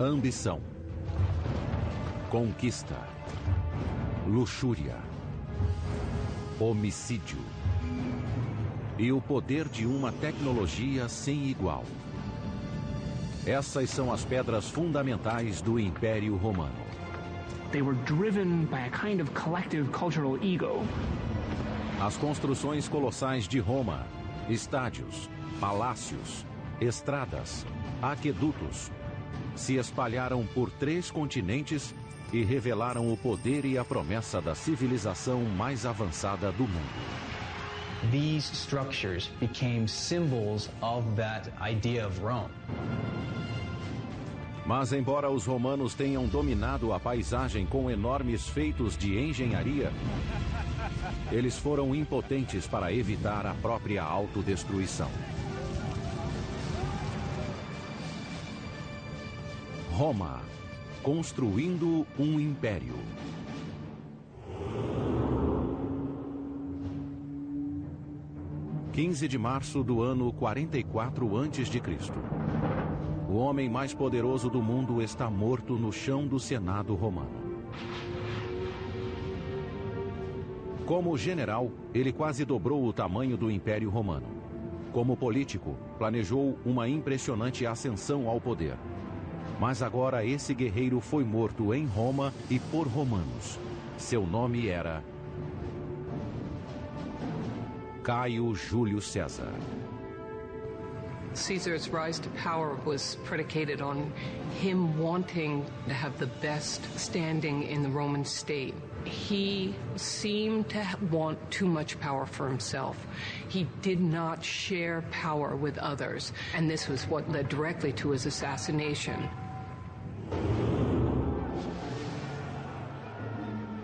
Ambição, conquista, luxúria, homicídio e o poder de uma tecnologia sem igual. Essas são as pedras fundamentais do Império Romano. They were driven by a kind of collective cultural ego. As construções colossais de Roma, estádios, palácios, estradas, aquedutos, se espalharam por 3 continentes e revelaram o poder e a promessa da civilização mais avançada do mundo. These structures became symbols of that idea of Rome. Mas embora os romanos tenham dominado a paisagem com enormes feitos de engenharia, eles foram impotentes para evitar a própria autodestruição. Roma, construindo um império. (15 de março do ano 44 a.C.) O homem mais poderoso do mundo está morto no chão do Senado romano. Como general, ele quase dobrou o tamanho do Império Romano. Como político, planejou uma impressionante ascensão ao poder. Mas agora esse guerreiro foi morto em Roma e por romanos. Seu nome era Caio Júlio César. Caesar's rise to power was predicated on him wanting to have the best standing in the Roman state. He seemed to want too much power for himself. He did not share power with others, and this was what led directly to his assassination.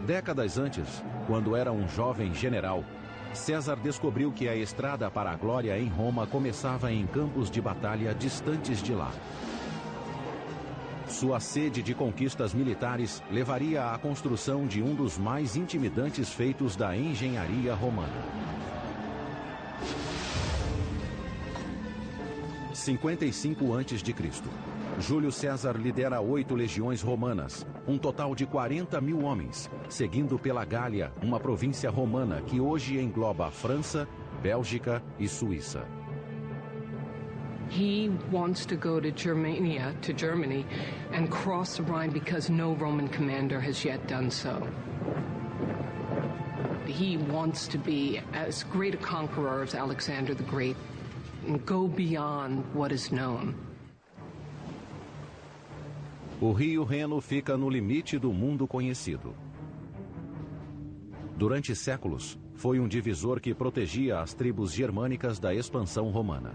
Décadas antes, quando era um jovem general, César descobriu que a estrada para a glória em Roma começava em campos de batalha distantes de lá. Sua sede de conquistas militares levaria à construção de um dos mais intimidantes feitos da engenharia romana. 55 a.C. Júlio César lidera 8 legiões romanas, um total de 40 mil homens, seguindo pela Gália, uma província romana que hoje engloba França, Bélgica e Suíça. He wants to go to Germany, and cross the Rhine because no Roman commander has yet done so. He wants to be as great a conqueror as Alexander the Great and go beyond what is known. O rio Reno fica no limite do mundo conhecido. Durante séculos, foi um divisor que protegia as tribos germânicas da expansão romana.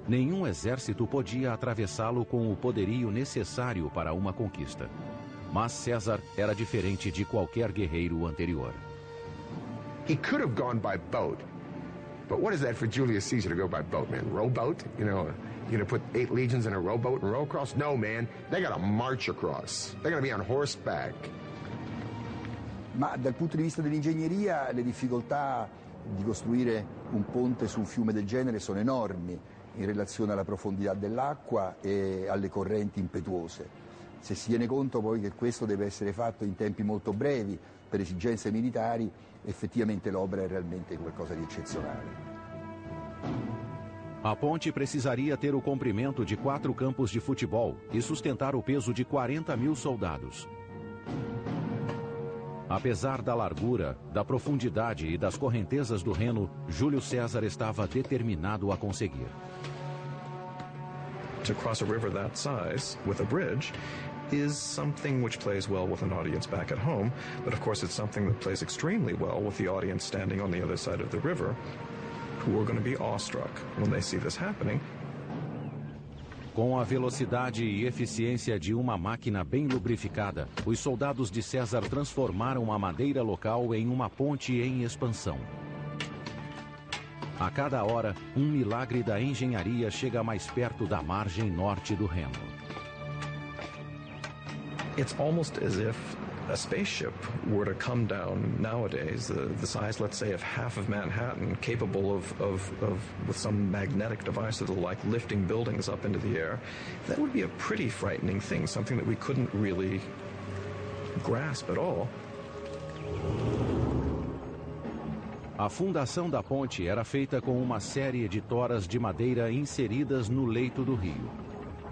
Nenhum exército podia atravessá-lo com o poderio necessário para uma conquista. Mas César era diferente de qualquer guerreiro anterior. He could have gone by boat. But what is that for Julius Caesar to go by boat, man? Rowboat? You know, you're gonna put 8 legions in a rowboat and row across? No, man. They gotta march across. They're gonna be on horseback. Ma dal punto di vista dell'ingegneria le difficoltà di costruire un ponte su un fiume del genere sono enormi in relazione alla profondità dell'acqua e alle correnti impetuose. Se si tiene conto poi che questo deve essere fatto in tempi molto brevi per esigenze militari, effettivamente l'opera è realmente qualcosa di eccezionale. A ponte precisaria ter o comprimento de 4 campos de futebol e sustentar o peso de 40 mil soldados. Apesar da largura, da profundidade e das correntezas do Reno, Júlio César estava determinado a conseguir. To cross a river that size with a bridge is something which plays well with an audience back at home, but of course it's something that plays extremely well with the audience standing on the other side of the river, who are going to be awestruck when they see this happening. Com a velocidade e eficiência de uma máquina bem lubrificada, os soldados de César transformaram a madeira local em uma ponte em expansão. A cada hora, um milagre da engenharia chega mais perto da margem norte do Reno. It's almost as if a spaceship were to come down nowadays, the size, let's say, of half of Manhattan, capable of with some magnetic device that will like lifting buildings up into the air, that would be a pretty frightening thing, something that we couldn't really grasp at all. A fundação da ponte era feita com uma série de toras de madeira inseridas no leito do rio.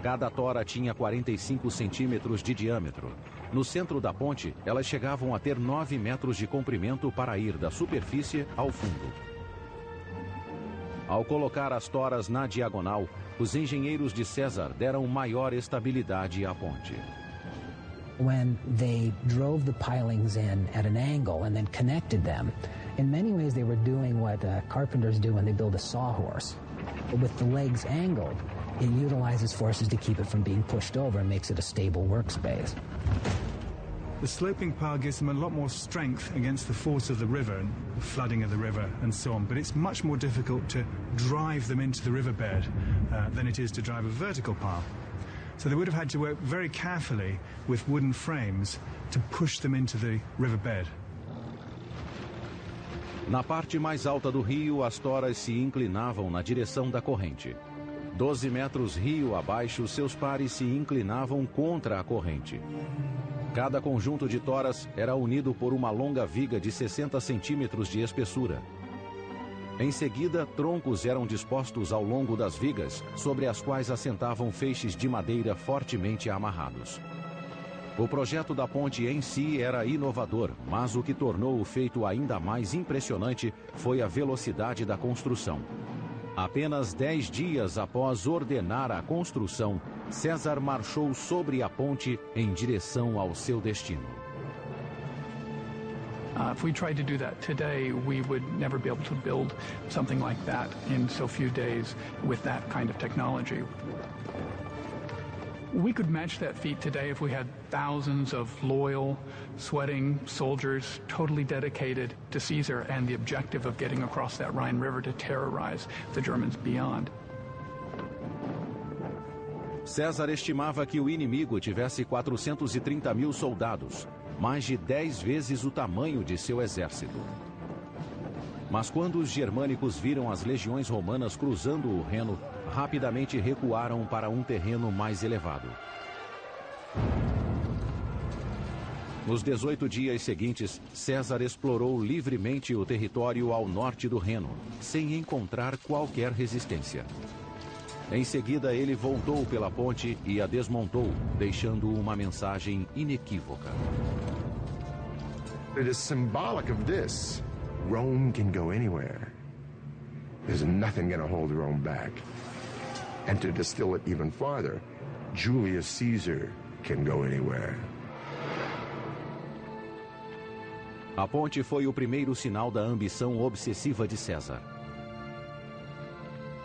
Cada tora tinha 45 centímetros de diâmetro. No centro da ponte, elas chegavam a ter 9 metros de comprimento para ir da superfície ao fundo. Ao colocar as toras na diagonal, os engenheiros de César deram maior estabilidade à ponte. When they drove the pilings in at an angle and then connected them, in many ways they were doing what carpenters do when they build a sawhorse. With the legs angled, it utilizes forces to keep it from being pushed over and makes it a stable workspace. The sloping pile gives them a lot more strength against the force of the river and the flooding of the river and so on, but it's much more difficult to drive them into the riverbed than it is to drive a vertical pile. So they would have had to work very carefully with wooden frames to push them into the riverbed. Na parte mais alta do rio, as toras se inclinavam na direção da corrente. 12 metros rio abaixo, seus pares se inclinavam contra a corrente. Cada conjunto de toras era unido por uma longa viga de 60 centímetros de espessura. Em seguida, troncos eram dispostos ao longo das vigas, sobre as quais assentavam feixes de madeira fortemente amarrados. O projeto da ponte em si era inovador, mas o que tornou o feito ainda mais impressionante foi a velocidade da construção. Apenas 10 dias após ordenar a construção, César marchou sobre a ponte em direção ao seu destino. If we tried to do that today, we would never be able to build something like that in so few days with that kind of technology. We could match that feat today if we had thousands of loyal, sweating soldiers totally dedicated to Caesar and the objective of getting across that Rhine River to terrorize the Germans beyond. César estimava que o inimigo tivesse 430 mil soldados, mais de 10 vezes o tamanho de seu exército. Mas quando os germânicos viram as legiões romanas cruzando o Reno, rapidamente recuaram para um terreno mais elevado. Nos 18 dias seguintes, César explorou livremente o território ao norte do Reno, sem encontrar qualquer resistência. Em seguida, ele voltou pela ponte e a desmontou, deixando uma mensagem inequívoca. It is symbolic of this. Rome can go anywhere. There's nothing going to hold Rome back. And to distill it even farther, Julius Caesar can go anywhere. A ponte foi o primeiro sinal da ambição obsessiva de César.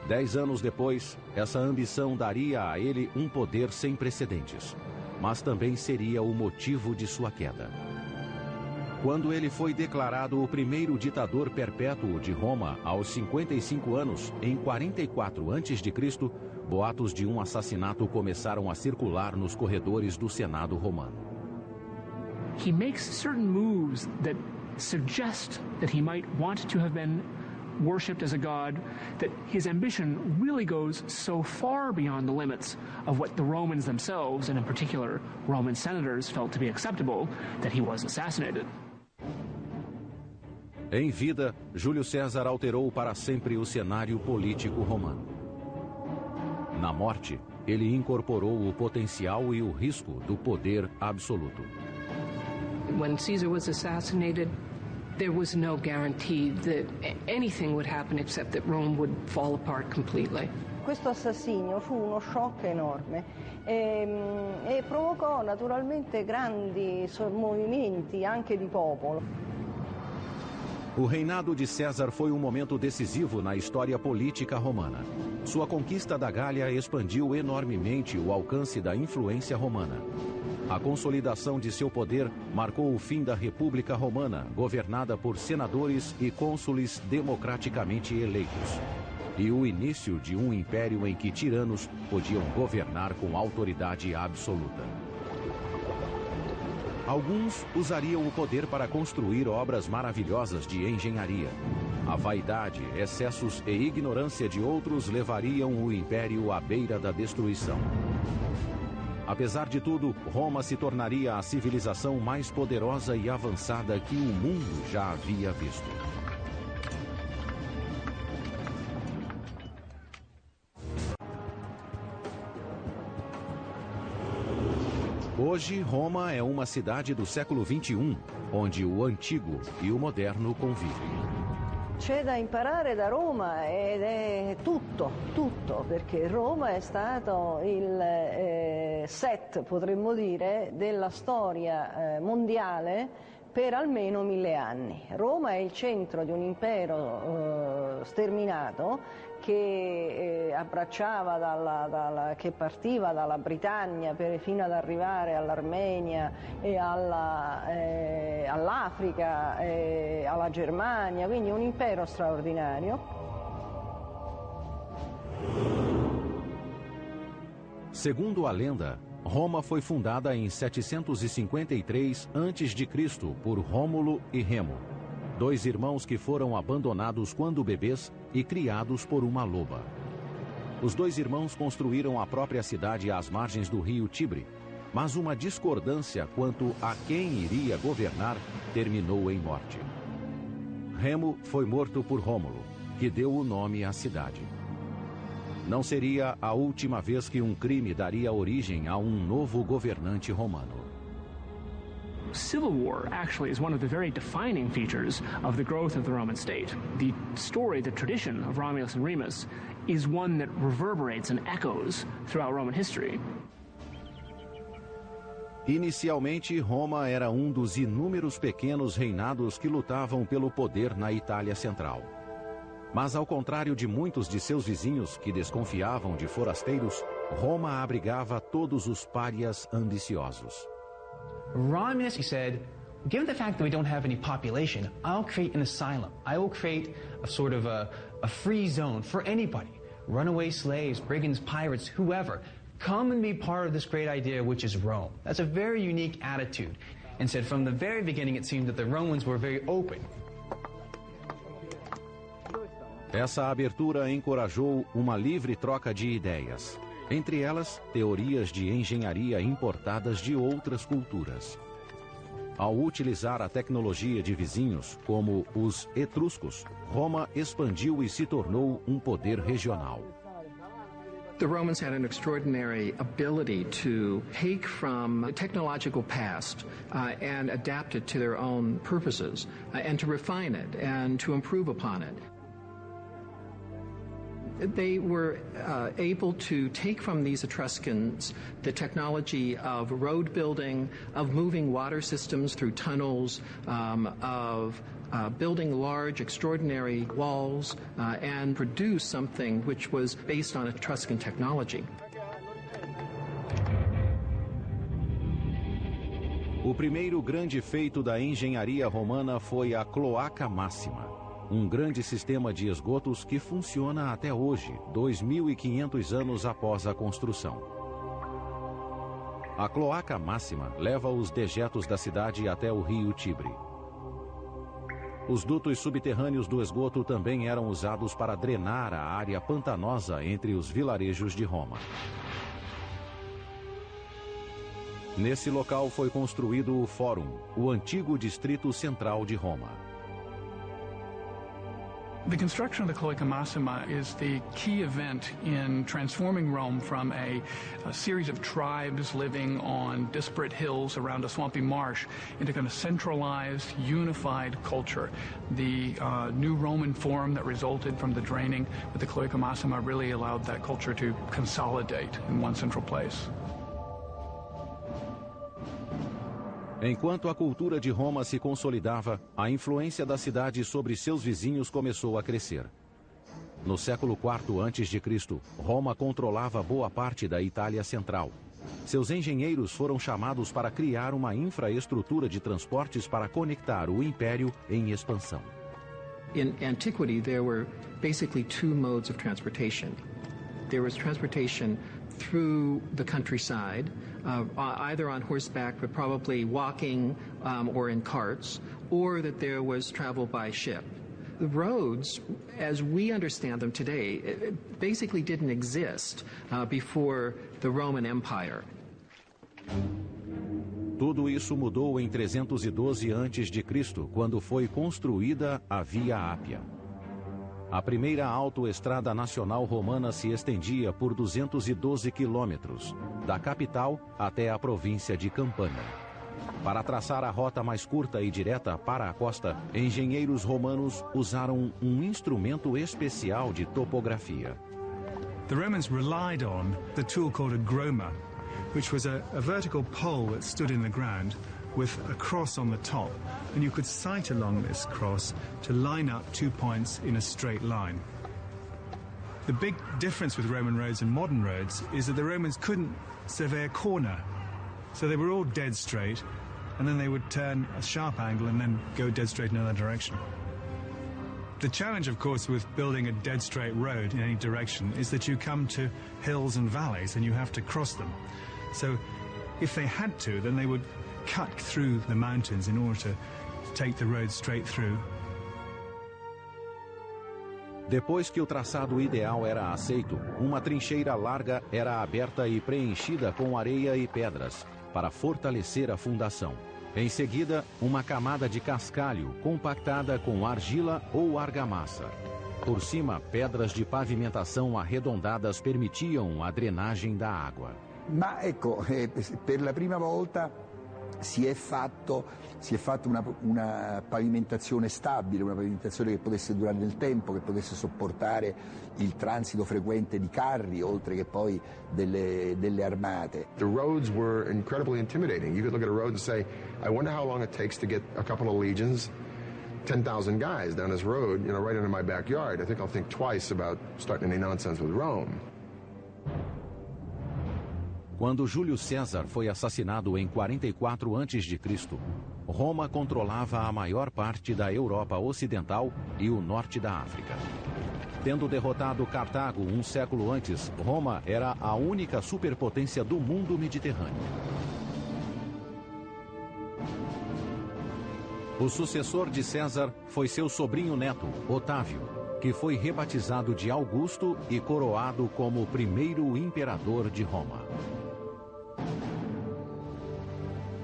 10 anos depois, essa ambição daria a ele um poder sem precedentes, mas também seria o motivo de sua queda. Quando ele foi declarado o primeiro ditador perpétuo de Roma aos 55 anos, em 44 a.C., boatos de um assassinato começaram a circular nos corredores do Senado romano. He makes certain moves that suggest that he might want to have been worshipped as a god, that his ambition really goes so far beyond the limits of what the Romans themselves, and in particular Roman senators, felt to be acceptable, that he was assassinated. Em vida, Júlio César alterou para sempre o cenário político romano. Na morte, ele incorporou o potencial e o risco do poder absoluto. When Caesar was assassinated, there was no guarantee that anything would happen except that Rome would fall apart completely. Questo assassinio fu uno shock enorme e provocò naturalmente grandi movimenti anche di popolo. O reinado de César foi um momento decisivo na história política romana. Sua conquista da Gália expandiu enormemente o alcance da influência romana. A consolidação de seu poder marcou o fim da República Romana, governada por senadores e cônsules democraticamente eleitos, e o início de um império em que tiranos podiam governar com autoridade absoluta. Alguns usariam o poder para construir obras maravilhosas de engenharia. A vaidade, excessos e ignorância de outros levariam o império à beira da destruição. Apesar de tudo, Roma se tornaria a civilização mais poderosa e avançada que o mundo já havia visto. Hoje, Roma é uma cidade do século XXI, onde o antigo e o moderno convivem. C'è da imparare da Roma ed è tutto, perché Roma è stato il set, potremmo dire, della storia mondiale per almeno 1000 anni. Roma è il centro di un impero sterminato che abbracciava che partiva dalla Britannia fino ad arrivare all'Armenia e all'Africa, alla Germania, quindi un impero straordinario. Segundo a lenda, Roma foi fundada em 753 a.C. por Rômulo e Remo, dois irmãos que foram abandonados quando bebês e criados por uma loba. Os dois irmãos construíram a própria cidade às margens do rio Tibre, mas uma discordância quanto a quem iria governar terminou em morte. Remo foi morto por Rômulo, que deu o nome à cidade. Não seria a última vez que um crime daria origem a um novo governante romano. Civil war actually is one of the very defining features of the growth of the Roman state. The story, the tradition of Romulus and Remus is one that reverberates and echoes throughout Roman history. Inicialmente, Roma era um dos inúmeros pequenos reinados que lutavam pelo poder na Itália Central. Mas, ao contrário de muitos de seus vizinhos que desconfiavam de forasteiros, Roma abrigava todos os párias ambiciosos. Romulus, he said, given the fact that we don't have any population, I'll create an asylum. I will create a sort of a free zone for anybody. Runaway slaves, brigands, pirates, whoever. Come and be part of this great idea, which is Rome. That's a very unique attitude. And said from the very beginning, it seemed that the Romans were very open. Essa abertura encorajou uma livre troca de ideias. Entre elas, teorias de engenharia importadas de outras culturas. Ao utilizar a tecnologia de vizinhos, como os etruscos, Roma expandiu e se tornou um poder regional. The Romans had an extraordinary ability to take from the technological past and adapt it to their own purposes and to refine it and to improve upon it. They were able to take from these Etruscans the technology of road building, of moving water systems through tunnels, of building large, extraordinary walls, and produce something which was based on Etruscan technology. O primeiro grande feito da engenharia romana foi a Cloaca Máxima. Um grande sistema de esgotos que funciona até hoje, 2.500 anos após a construção. A Cloaca Máxima leva os dejetos da cidade até o rio Tibre. Os dutos subterrâneos do esgoto também eram usados para drenar a área pantanosa entre os vilarejos de Roma. Nesse local foi construído o Fórum, o antigo distrito central de Roma. The construction of the Cloaca Massima is the key event in transforming Rome from a series of tribes living on disparate hills around a swampy marsh into kind of centralized, unified culture. The new Roman Forum that resulted from the draining with the Cloaca Massima really allowed that culture to consolidate in one central place. Enquanto a cultura de Roma se consolidava, a influência da cidade sobre seus vizinhos começou a crescer. No século IV a.C., Roma controlava boa parte da Itália Central. Seus engenheiros foram chamados para criar uma infraestrutura de transportes para conectar o império em expansão. In antiquity, there were basically two modes of transportation. There was transportation through the countryside, either on horseback, but probably walking or in carts, or that there was travel by ship. The roads, as we understand them today, basically didn't exist before the Roman Empire. Tudo isso mudou em 312 a.C., quando foi construída a Via Ápia. A primeira autoestrada nacional romana se estendia por 212 quilômetros, da capital até a província de Campania. Para traçar a rota mais curta e direta para a costa, engenheiros romanos usaram um instrumento especial de topografia. The Romans relied on the tool called a groma, which was a vertical pole that stood in the ground with a cross on the top, and you could sight along this cross to line up 2 points in a straight line. The big difference with Roman roads and modern roads is that the Romans couldn't survey a corner, so they were all dead straight, and then they would turn a sharp angle and then go dead straight in another direction. The challenge, of course, with building a dead straight road in any direction is that you come to hills and valleys and you have to cross them. So if they had to, then they would cut through the mountains in order to take the road straight through. Depois que o traçado ideal era aceito, uma trincheira larga era aberta e preenchida com areia e pedras, para fortalecer a fundação. Em seguida, uma camada de cascalho compactada com argila ou argamassa. Por cima, pedras de pavimentação arredondadas permitiam a drenagem da água. Ma ecco, per la prima volta si è fatta una pavimentazione stabile, una pavimentazione che potesse durare nel tempo, che potesse sopportare il transito frequente di carri, oltre che poi delle armate. The roads were incredibly intimidating. You could look at a road and say, I wonder how long it takes to get a couple of legions, 10,000 guys down this road, right into my backyard. I think I'll think twice about starting any nonsense with Rome. Quando Júlio César foi assassinado em 44 a.C., Roma controlava a maior parte da Europa Ocidental e o norte da África. Tendo derrotado Cartago um século antes, Roma era a única superpotência do mundo mediterrâneo. O sucessor de César foi seu sobrinho neto, Otávio, que foi rebatizado de Augusto e coroado como o primeiro imperador de Roma.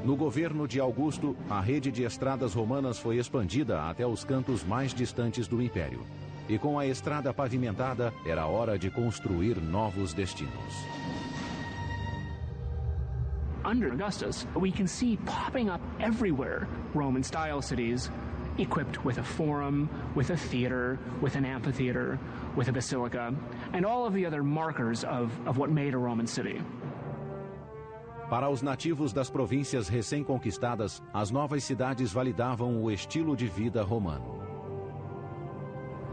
No governo de Augusto, a rede de estradas romanas foi expandida até os cantos mais distantes do império. E com a estrada pavimentada, era hora de construir novos destinos. Under Augustus, we can see popping up everywhere Roman-style cities equipped with a forum, with a theater, with an amphitheater, with a basilica, and all of the other markers of what made a Roman city. Para os nativos das províncias recém-conquistadas, as novas cidades validavam o estilo de vida romano.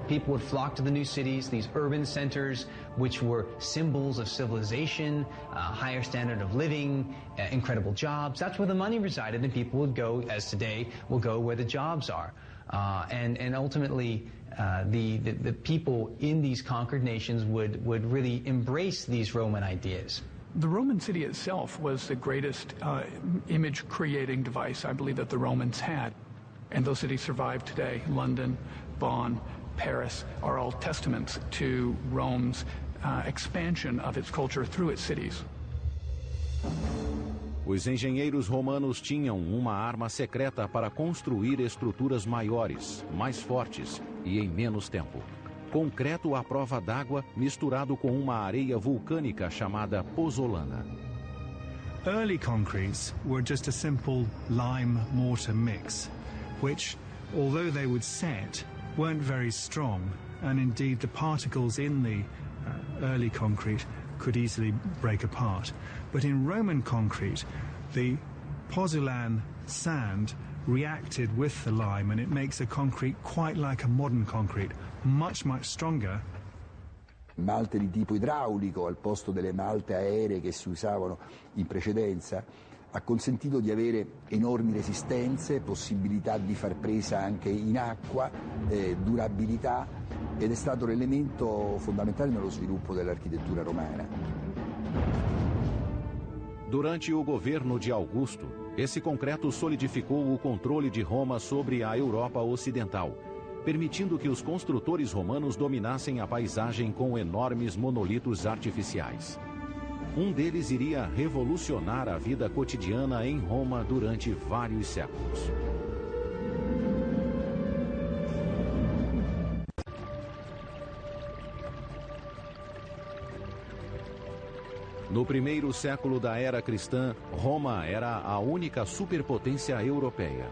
People would flock to the new cities, these urban centers, which were symbols of civilization, higher standard of living, incredible jobs. That's where the money resided, and people would go, as today, will go where the jobs are. And ultimately, the people in these conquered nations would really embrace these Roman ideas. The Roman city itself was the greatest image-creating device, I believe, that the Romans had. And those cities survive today. London, Bonn, Paris are all testaments to Rome's expansion of its culture through its cities. Os engenheiros romanos tinham uma arma secreta para construir estruturas maiores, mais fortes e em menos tempo. Concreto à prova d'água misturado com uma areia vulcânica chamada pozzolana. Early concretes were just a simple lime mortar mix, which, although they would set, weren't very strong, and indeed the particles in the early concrete could easily break apart. But in Roman concrete, the pozzolan sand reacted with the lime, and it makes a concrete quite like a modern concrete, much stronger. Malte di tipo idraulico al posto delle malte aeree che si usavano in precedenza ha consentito di avere enormi resistenze, possibilità di far presa anche in acqua, durabilità, ed è stato l'elemento fondamentale nello sviluppo dell'architettura romana. Durante o governo de Augusto, esse concreto solidificou o controle de Roma sobre a Europa Ocidental, permitindo que os construtores romanos dominassem a paisagem com enormes monolitos artificiais. Um deles iria revolucionar a vida cotidiana em Roma durante vários séculos. No primeiro século da era cristã, Roma era a única superpotência europeia.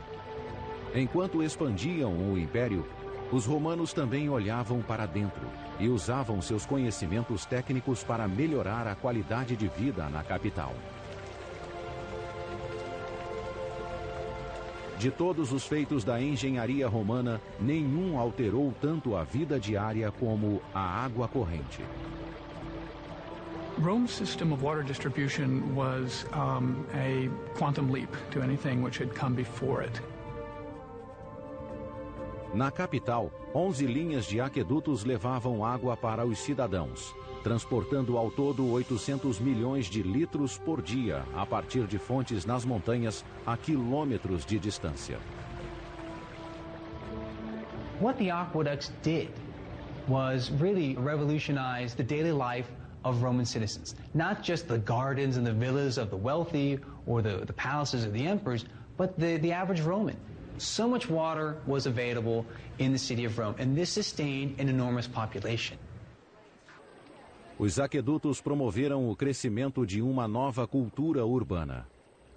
Enquanto expandiam o império, os romanos também olhavam para dentro e usavam seus conhecimentos técnicos para melhorar a qualidade de vida na capital. De todos os feitos da engenharia romana, nenhum alterou tanto a vida diária como a água corrente. Rome's system of water distribution was a quantum leap to anything which had come before it. Na capital, 11 linhas de aquedutos levavam água para os cidadãos, transportando ao todo 800 milhões de litros por dia a partir de fontes nas montanhas a quilômetros de distância. What the aqueducts did was really revolutionize the daily life of Roman citizens. Not just the gardens and the villas of the wealthy or the palaces of the emperors, but the average Roman. So much water was available in the city of Rome, and this sustained an enormous population. Os aquedutos promoveram o crescimento de uma nova cultura urbana.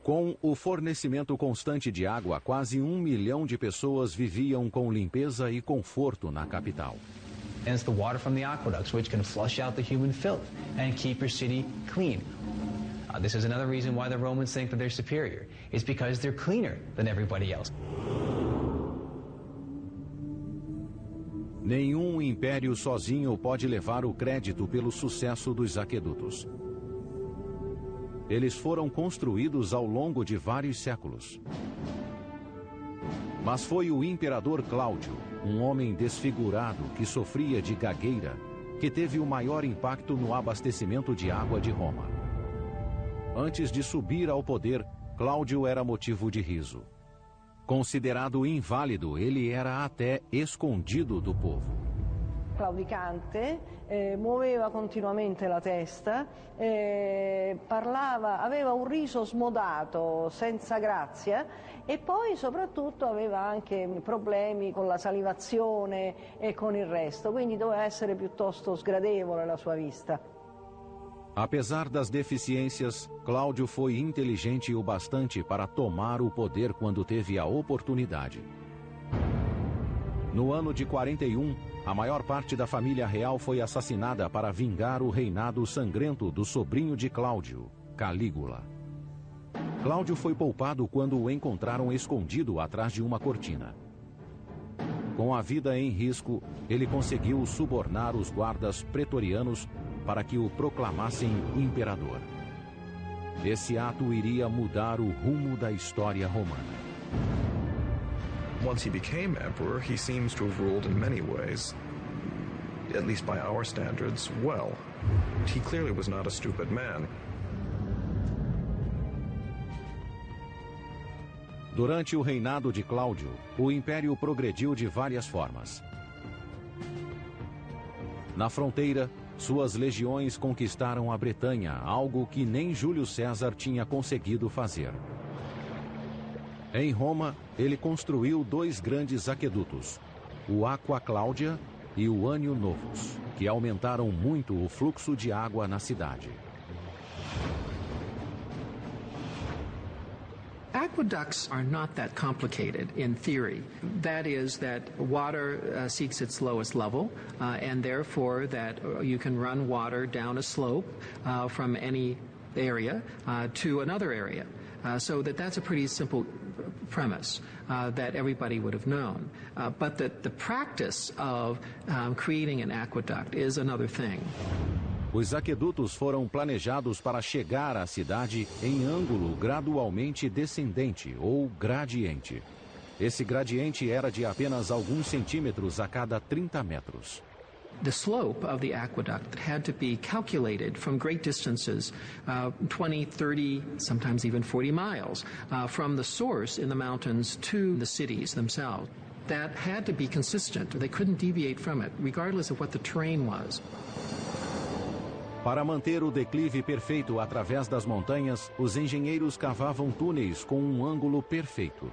Com o fornecimento constante de água, quase 1 milhão de pessoas viviam com limpeza e conforto na capital. And it's the water from the aqueducts which can flush out the human filth and keep your city clean. This is another reason why the Romans think that they're superior. It's because they're cleaner than everybody else. Nenhum império sozinho pode levar o crédito pelo sucesso dos aquedutos. Eles foram construídos ao longo de vários séculos. Mas foi o imperador Cláudio, um homem desfigurado que sofria de gagueira, que teve o maior impacto no abastecimento de água de Roma. Antes de subir ao poder, Cláudio era motivo de riso. Considerado inválido, ele era até escondido do povo. Claudicante, muoveva continuamente la testa, parlava, aveva un riso smodato, senza grazia, e poi soprattutto aveva anche problemi con la salivazione e con il resto, quindi doveva essere piuttosto sgradevole la sua vista. Apesar das deficiências, Cláudio foi inteligente o bastante para tomar o poder quando teve a oportunidade. No ano de 41, a maior parte da família real foi assassinada para vingar o reinado sangrento do sobrinho de Cláudio, Calígula. Cláudio foi poupado quando o encontraram escondido atrás de uma cortina. Com a vida em risco, ele conseguiu subornar os guardas pretorianos para que o proclamassem imperador. Esse ato iria mudar o rumo da história romana. Once he became emperor, he seems to have ruled in many ways, at least by our standards, well. He clearly was not a stupid man. Durante o reinado de Cláudio, o império progrediu de várias formas. Na fronteira, suas legiões conquistaram a Bretanha, algo que nem Júlio César tinha conseguido fazer. Em Roma, ele construiu 2 grandes aquedutos, o Aqua Claudia e o Anio Novus, que aumentaram muito o fluxo de água na cidade. Aqueducts are not that complicated in theory. That is that water seeks its lowest level, and therefore that you can run water down a slope from any area to another area. So that's a pretty simple premise that everybody would have known. But the practice of creating an aqueduct is another thing. Os aquedutos foram planejados para chegar à cidade em ângulo gradualmente descendente ou gradiente. Esse gradiente era de apenas alguns centímetros a cada 30 metros. The slope of the aqueduct had to be calculated from great distances, 20, 30, sometimes even 40 miles, from the source in the mountains to the cities themselves. That had to be consistent. They couldn't deviate from it, regardless of what the terrain was. Para manter o declive perfeito através das montanhas, os engenheiros cavavam túneis com um ângulo perfeito.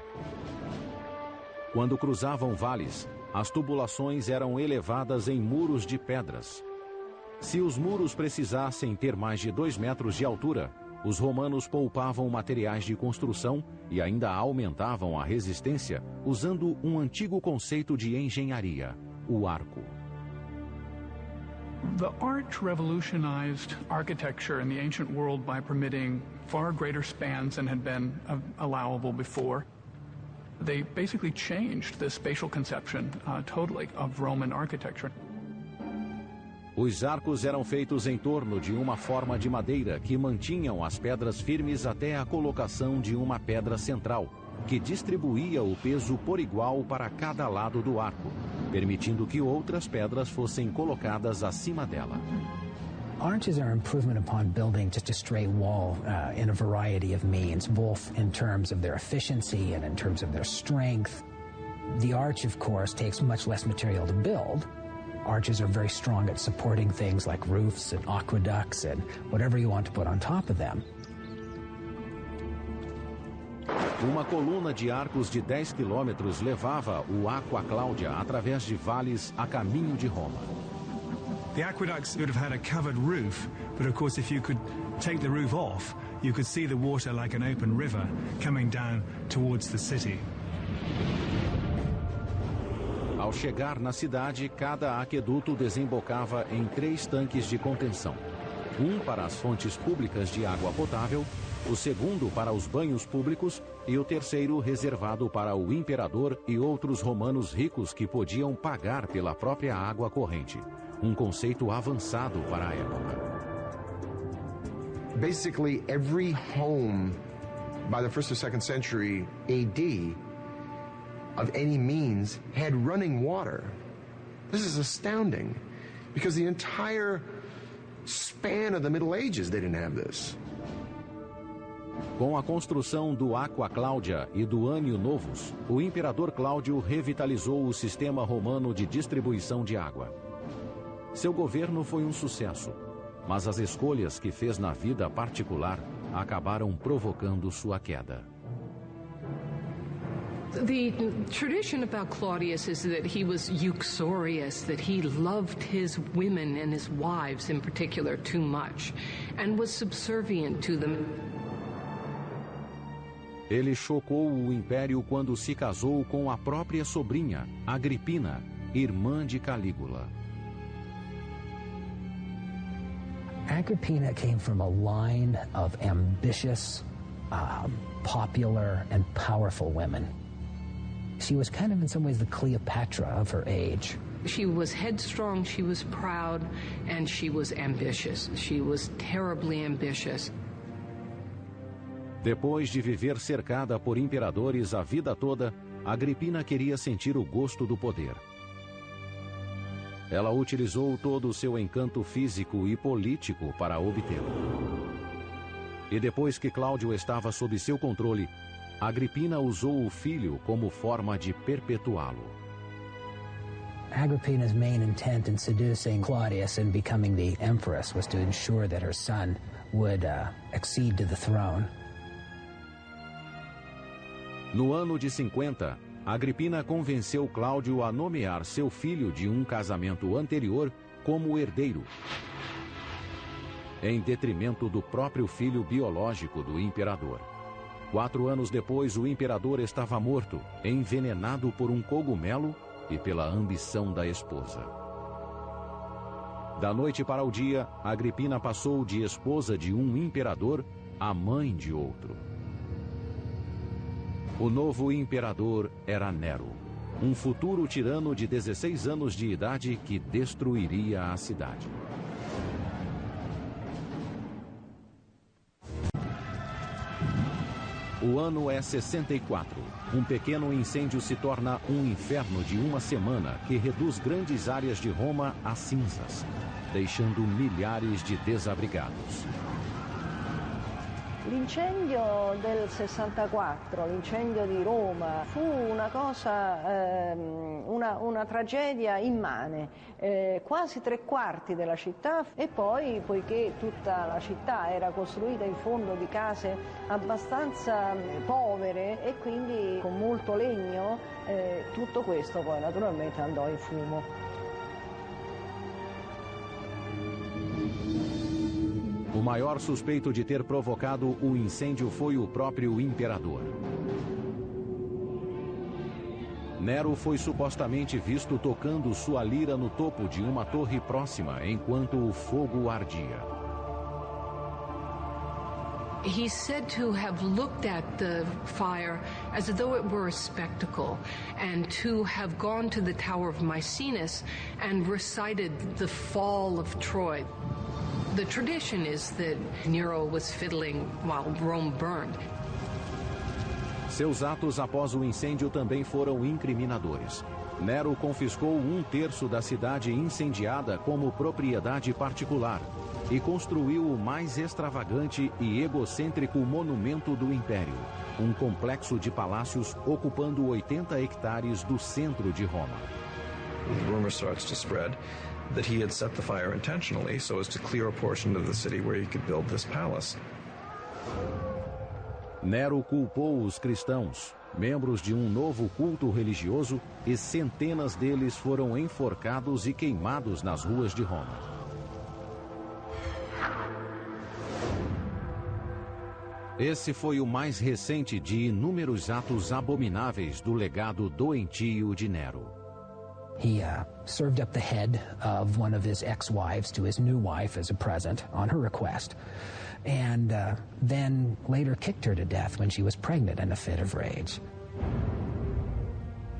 Quando cruzavam vales, as tubulações eram elevadas em muros de pedras. Se os muros precisassem ter mais de 2 metros de altura, os romanos poupavam materiais de construção e ainda aumentavam a resistência usando um antigo conceito de engenharia, o arco. The arch revolutionized architecture in the ancient world by permitting far greater spans than had been allowable before. They basically changed the spatial conception totally of Roman architecture. Os arcos eram feitos em torno de uma forma de madeira que mantinham as pedras firmes até a colocação de uma pedra central, que distribuía o peso por igual para cada lado do arco, permitindo que outras pedras fossem colocadas acima dela. Arches are an improvement upon building just a straight wall in a variety of means, both in terms of their efficiency and in terms of their strength. The arch, of course, takes much less material to build. Arches are very strong at supporting things like roofs and aqueducts and whatever you want to put on top of them. Uma coluna de arcos de 10 quilômetros levava o Aqua Claudia através de vales a caminho de Roma. The aqueducts would have had a covered roof, but of course if you could take the roof off, you could see the water like an open river coming down towards the city. Ao chegar na cidade, cada aqueduto desembocava em 3 tanques de contenção. Um para as fontes públicas de água potável, o segundo para os banhos públicos e o terceiro reservado para o imperador e outros romanos ricos que podiam pagar pela própria água corrente. Um conceito avançado para a época. Basically, every home by the 1st or 2nd century AD of any means had running water. This is astounding because the entire span of the Middle Ages they didn't have this. Com a construção do Aqua Claudia e do Annio Novus, o imperador Cláudio revitalizou o sistema romano de distribuição de água. Seu governo foi um sucesso, mas as escolhas que fez na vida particular acabaram provocando sua queda. The tradition about Claudius is that he was uxorious, that he loved his women and his wives in particular too much, and was subservient to them. Ele chocou o império quando se casou com a própria sobrinha, Agripina, irmã de Calígula. Agrippina came from a line of ambitious, popular, and powerful women. She was kind of in some ways the Cleopatra of her age. She was headstrong, she was proud, and she was ambitious. She was terribly ambitious. Depois de viver cercada por imperadores a vida toda, Agripina queria sentir o gosto do poder. Ela utilizou todo o seu encanto físico e político para obtê-lo. E depois que Cláudio estava sob seu controle, Agripina usou o filho como forma de perpetuá-lo. Agrippina's main intent in seducing Claudius and becoming the empress was to ensure that her son would accede to the throne. No ano de 50, Agripina convenceu Cláudio a nomear seu filho de um casamento anterior como herdeiro, em detrimento do próprio filho biológico do imperador. 4 anos depois, o imperador estava morto, envenenado por um cogumelo e pela ambição da esposa. Da noite para o dia, Agripina passou de esposa de um imperador a mãe de outro. O novo imperador era Nero, um futuro tirano de 16 anos de idade que destruiria a cidade. O ano é 64. Um pequeno incêndio se torna um inferno de uma semana que reduz grandes áreas de Roma a cinzas, deixando milhares de desabrigados. L'incendio del 64, l'incendio di Roma, fu una cosa, una tragedia immane, quasi 3/4 della città, e poi, poiché tutta la città era costruita in fondo di case abbastanza povere e quindi con molto legno, tutto questo poi naturalmente andò in fumo. O maior suspeito de ter provocado o incêndio foi o próprio imperador. Nero foi supostamente visto tocando sua lira no topo de uma torre próxima enquanto o fogo ardia. He's said to have looked at the fire as though it were a spectacle, and to have gone to the Tower of Maecenas and recited the fall of Troy. The tradition is that Nero was fiddling while Rome burned. Seus atos após o incêndio também foram incriminadores. Nero confiscou 1/3 da cidade incendiada como propriedade particular e construiu o mais extravagante e egocêntrico monumento do Império, um complexo de palácios ocupando 80 hectares do centro de Roma. The rumor starts to spread that he had set the fire intentionally so as to clear a portion of the city where he could build this palace. Nero culpou os cristãos, membros de um novo culto religioso, e centenas deles foram enforcados e queimados nas ruas de Roma. Esse foi o mais recente de inúmeros atos abomináveis do legado doentio de Nero. He served up the head of one of his ex-wives to his new wife as a present on her request, and then later kicked her to death when she was pregnant in a fit of rage.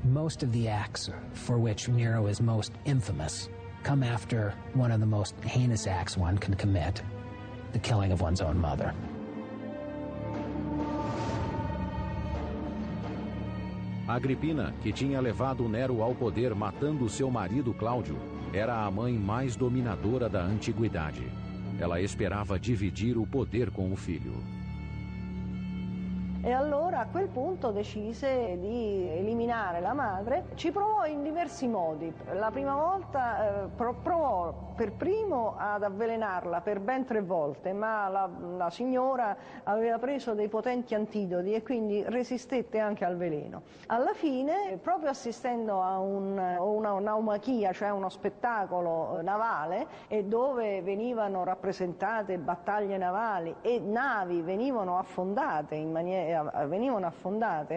Most of the acts for which Nero is most infamous come after one of the most heinous acts one can commit, the killing of one's own mother. Agripina, que tinha levado Nero ao poder matando seu marido Cláudio, era a mãe mais dominadora da antiguidade. Ela esperava dividir o poder com o filho. E allora a quel punto decise di eliminare la madre. Ci provò in diversi modi. La prima volta provò per primo ad avvelenarla per ben 3 volte, ma la signora aveva preso dei potenti antidoti e quindi resistette anche al veleno. Alla fine, proprio assistendo a una naumachia, cioè uno spettacolo navale, e dove venivano rappresentate battaglie navali e navi venivano affondate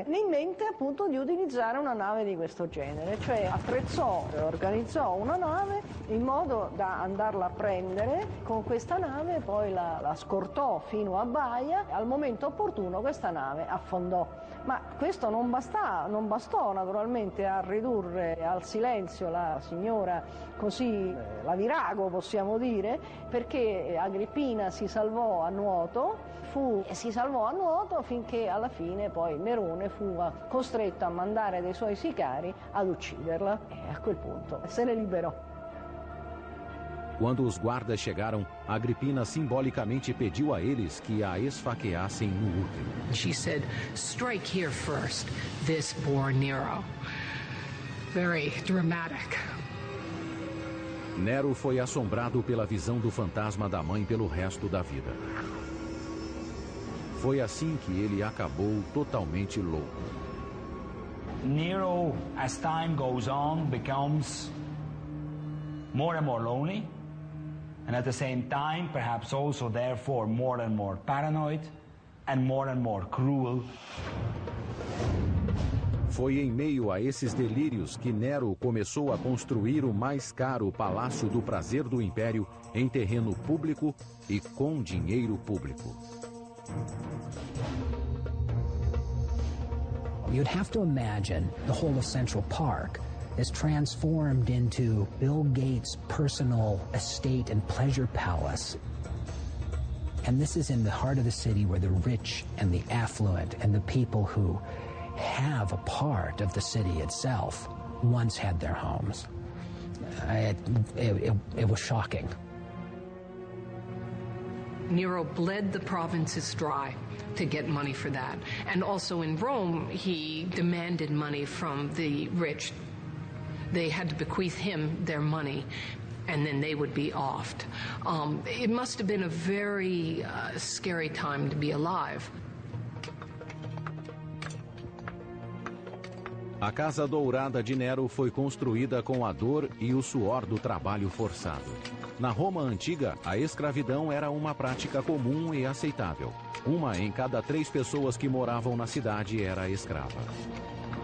le in mente appunto di utilizzare una nave di questo genere, cioè attrezzò e organizzò una nave in modo da andarla a prendere con questa nave, poi la scortò fino a baia, al momento opportuno questa nave affondò. Ma questo non bastò naturalmente a ridurre al silenzio la signora così, la virago possiamo dire, perché Agrippina si salvò a nuoto finché alla fine poi Nerone fu costretto a mandare dei suoi sicari ad ucciderla e a quel punto se ne liberò. Quando os guardas chegaram, Agripina simbolicamente pediu a eles que a esfaqueassem no útero. She said, "Strike here first. This bore Nero." Very dramatic. Nero foi assombrado pela visão do fantasma da mãe pelo resto da vida. Foi assim que ele acabou totalmente louco. Nero, as time goes on, becomes more and more lonely, and at the same time, perhaps also therefore more and more paranoid and more cruel. Foi em meio a esses delírios que Nero começou a construir o mais caro Palácio do Prazer do Império em terreno público e com dinheiro público. You'd have to imagine the whole of Central Park is transformed into Bill Gates' personal estate and pleasure palace. And this is in the heart of the city where the rich and the affluent and the people who have a part of the city itself once had their homes. It was shocking. Nero bled the provinces dry to get money for that. And also in Rome, he demanded money from the rich. They had to bequeath him their money, and then they would be offed. It must have been a very scary time to be alive. A Casa Dourada de Nero foi construída com a dor e o suor do trabalho forçado. Na Roma antiga, a escravidão era uma prática comum e aceitável. Uma em cada 3 pessoas que moravam na cidade era escrava.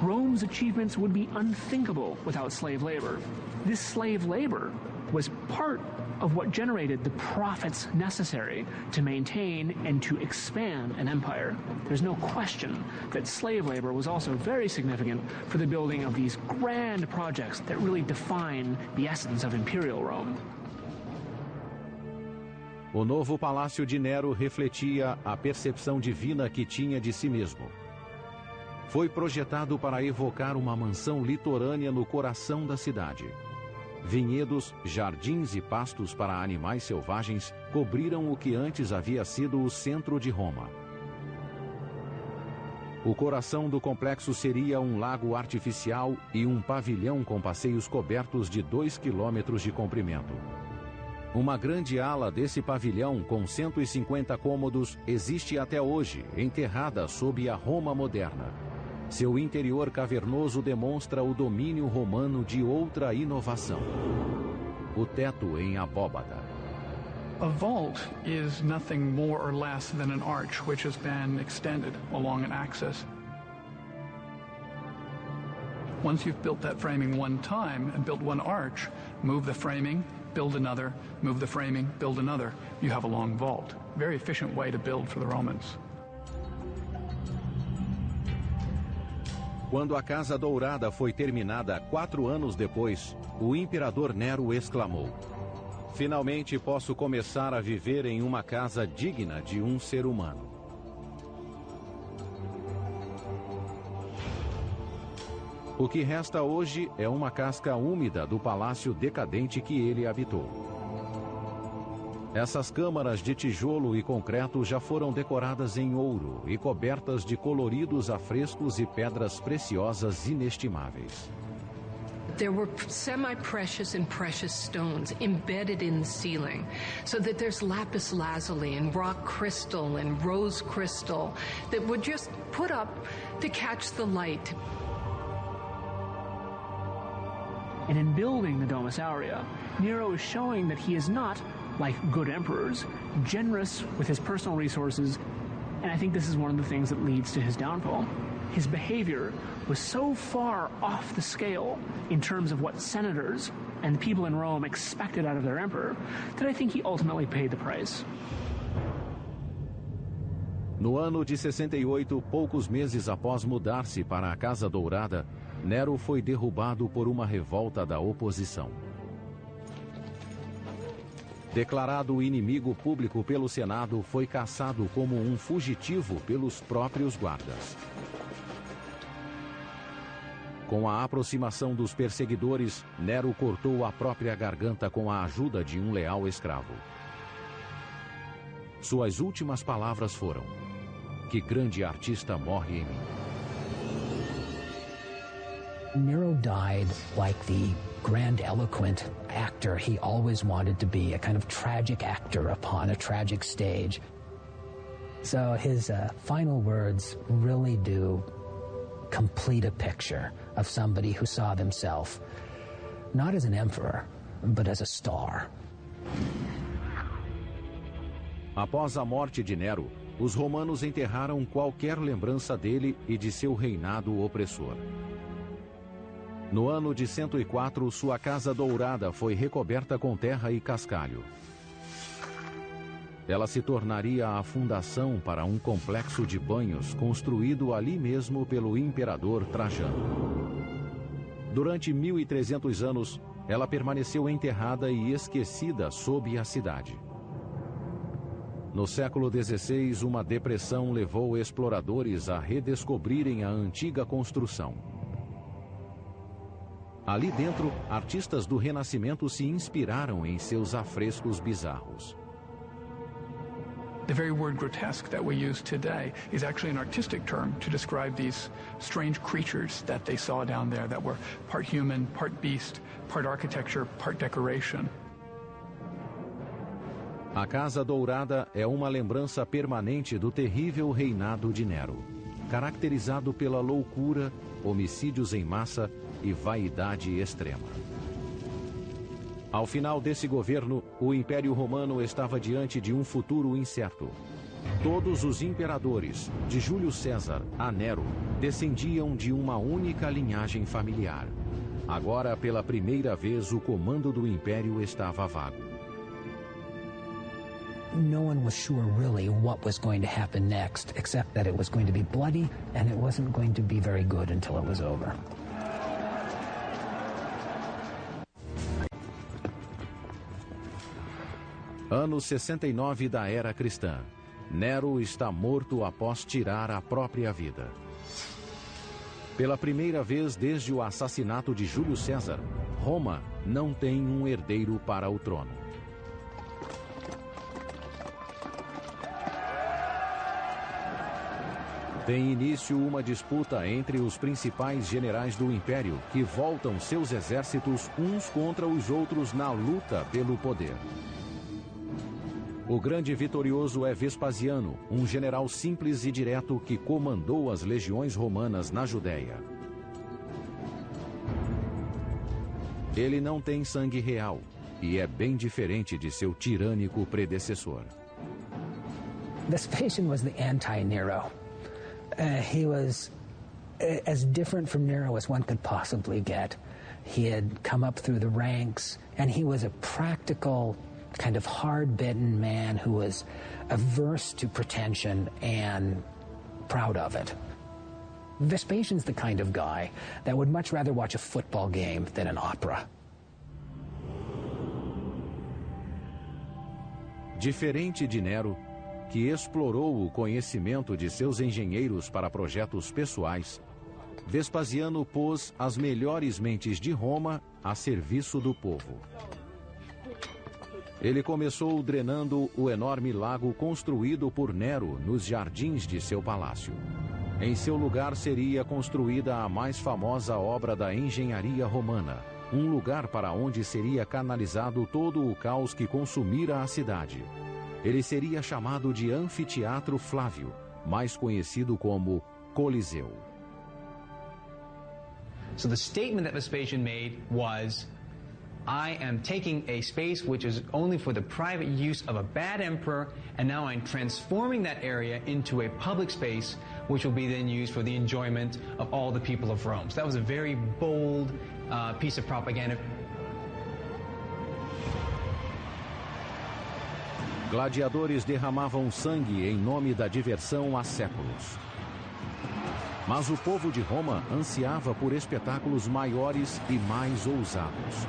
Rome's achievements would be unthinkable without slave labor. This slave labor was part of what generated the profits necessary to maintain and to expand an empire. There's no question that slave labor was also very significant for the building of these grand projects that really define the essence of Imperial Rome. O novo palácio de Nero refletia a percepção divina que tinha de si mesmo. Foi projetado para evocar uma mansão litorânea no coração da cidade. Vinhedos, jardins e pastos para animais selvagens cobriram o que antes havia sido o centro de Roma. O coração do complexo seria um lago artificial e um pavilhão com passeios cobertos de 2 quilômetros de comprimento. Uma grande ala desse pavilhão, com 150 cômodos, existe até hoje, enterrada sob a Roma moderna. Seu interior cavernoso demonstra o domínio romano de outra inovação: o teto em abóbada. A vault is nothing more or less than an arch which has been extended along an axis. Once you've built that framing one time and built one arch, move the framing, build another, move the framing, build another, you have a long vault. Very efficient way to build for the Romans. Quando a Casa Dourada foi terminada 4 anos depois, o imperador Nero exclamou: "Finalmente posso começar a viver em uma casa digna de um ser humano." O que resta hoje é uma casca úmida do palácio decadente que ele habitou. Essas câmaras de tijolo e concreto já foram decoradas em ouro e cobertas de coloridos afrescos e pedras preciosas inestimáveis. There were semi-precious and precious stones embedded in the ceiling, so that there's lapis lazuli and rock crystal and rose crystal that would just put up to catch the light. And in building the Domus Aurea, Nero is showing that he is not, like good emperors, generous with his personal resources, and I think this is one of the things that leads to his downfall. His behavior was so far off the scale in terms of what senators and the people in Rome expected out of their emperor that I think he ultimately paid the price. No ano de 68, poucos meses após mudar-se para a Casa Dourada, Nero foi derrubado por uma revolta da oposição. Declarado inimigo público pelo Senado, foi caçado como um fugitivo pelos próprios guardas. Com a aproximação dos perseguidores, Nero cortou a própria garganta com a ajuda de um leal escravo. Suas últimas palavras foram: "Que grande artista morre em mim." Nero died like the grandiloquent actor he always wanted to be, a kind of tragic actor upon a tragic stage. So his final words really do complete a picture of somebody who saw themselves not as an emperor, but as a star. Após a morte de Nero, os romanos enterraram qualquer lembrança dele e de seu reinado opressor. No ano de 104, sua Casa Dourada foi recoberta com terra e cascalho. Ela se tornaria a fundação para um complexo de banhos construído ali mesmo pelo imperador Trajano. Durante 1300 anos, ela permaneceu enterrada e esquecida sob a cidade. No século XVI, uma depressão levou exploradores a redescobrirem a antiga construção. Ali dentro, artistas do Renascimento se inspiraram em seus afrescos bizarros. The very word grotesque that we use today is actually an artistic term to describe these strange creatures that they saw down there that were part human, part beast, part architecture, part decoration. A Casa Dourada é uma lembrança permanente do terrível reinado de Nero, caracterizado pela loucura, homicídios em massa e vaidade extrema. Ao final desse governo, o Império Romano estava diante de um futuro incerto. Todos os imperadores, de Júlio César a Nero, descendiam de uma única linhagem familiar. Agora, pela primeira vez, o comando do Império estava vago. No one was sure really what was going to happen next, except that it was going to be bloody and it wasn't going to be very good until it was over. Ano 69 da Era Cristã. Nero está morto após tirar a própria vida. Pela primeira vez desde o assassinato de Júlio César, Roma não tem um herdeiro para o trono. Tem início uma disputa entre os principais generais do Império, que voltam seus exércitos uns contra os outros na luta pelo poder. O grande vitorioso é Vespasiano, um general simples e direto que comandou as legiões romanas na Judéia. Ele não tem sangue real e é bem diferente de seu tirânico predecessor. Vespasian was the anti-Nero. He was as different from Nero as one could possibly get. He had come up through the ranks, and he was a practical, kind of hard-bitten man who was averse to pretension and proud of it. Vespasian's the kind of guy that would much rather watch a football game than an opera. Diferente de Nero, que explorou o conhecimento de seus engenheiros para projetos pessoais, Vespasiano pôs as melhores mentes de Roma a serviço do povo. Ele começou drenando o enorme lago construído por Nero nos jardins de seu palácio. Em seu lugar seria construída a mais famosa obra da engenharia romana, um lugar para onde seria canalizado todo o caos que consumira a cidade. Ele seria chamado de Anfiteatro Flávio, mais conhecido como Coliseu. So the statement that Vespasian made was, I am taking a space which is only for the private use of a bad emperor, and now I'm transforming that area into a public space which will be then used for the enjoyment of all the people of Rome. So that was a very bold piece of propaganda. Gladiadores derramavam sangue em nome da diversão há séculos. Mas o povo de Roma ansiava por espetáculos maiores e mais ousados.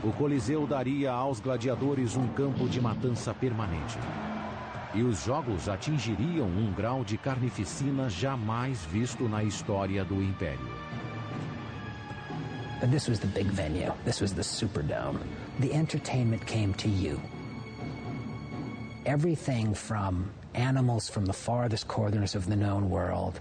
O Coliseu daria aos gladiadores um campo de matança permanente. E os jogos atingiriam um grau de carnificina jamais visto na história do Império. But this was the big venue. This was the Superdome. The entertainment came to you. Everything from animals from the farthest corners of the known world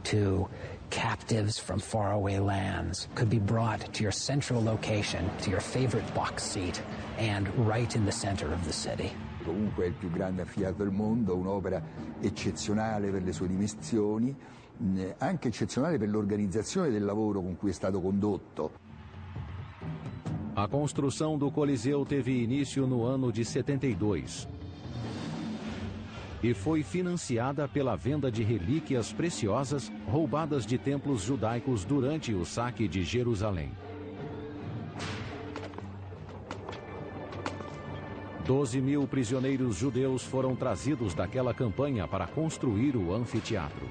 to captives from faraway lands could be brought to your central location, to your favorite box seat, and right in the center of the city. Comunque è il più grande anfiteatro del mondo, un'opera eccezionale per le sue dimensioni, anche eccezionale per l'organizzazione del lavoro con cui è stato condotto. A construção do Coliseu teve início no ano de 72. E foi financiada pela venda de relíquias preciosas roubadas de templos judaicos durante o saque de Jerusalém. 12.000 prisioneiros judeus foram trazidos daquela campanha para construir o anfiteatro.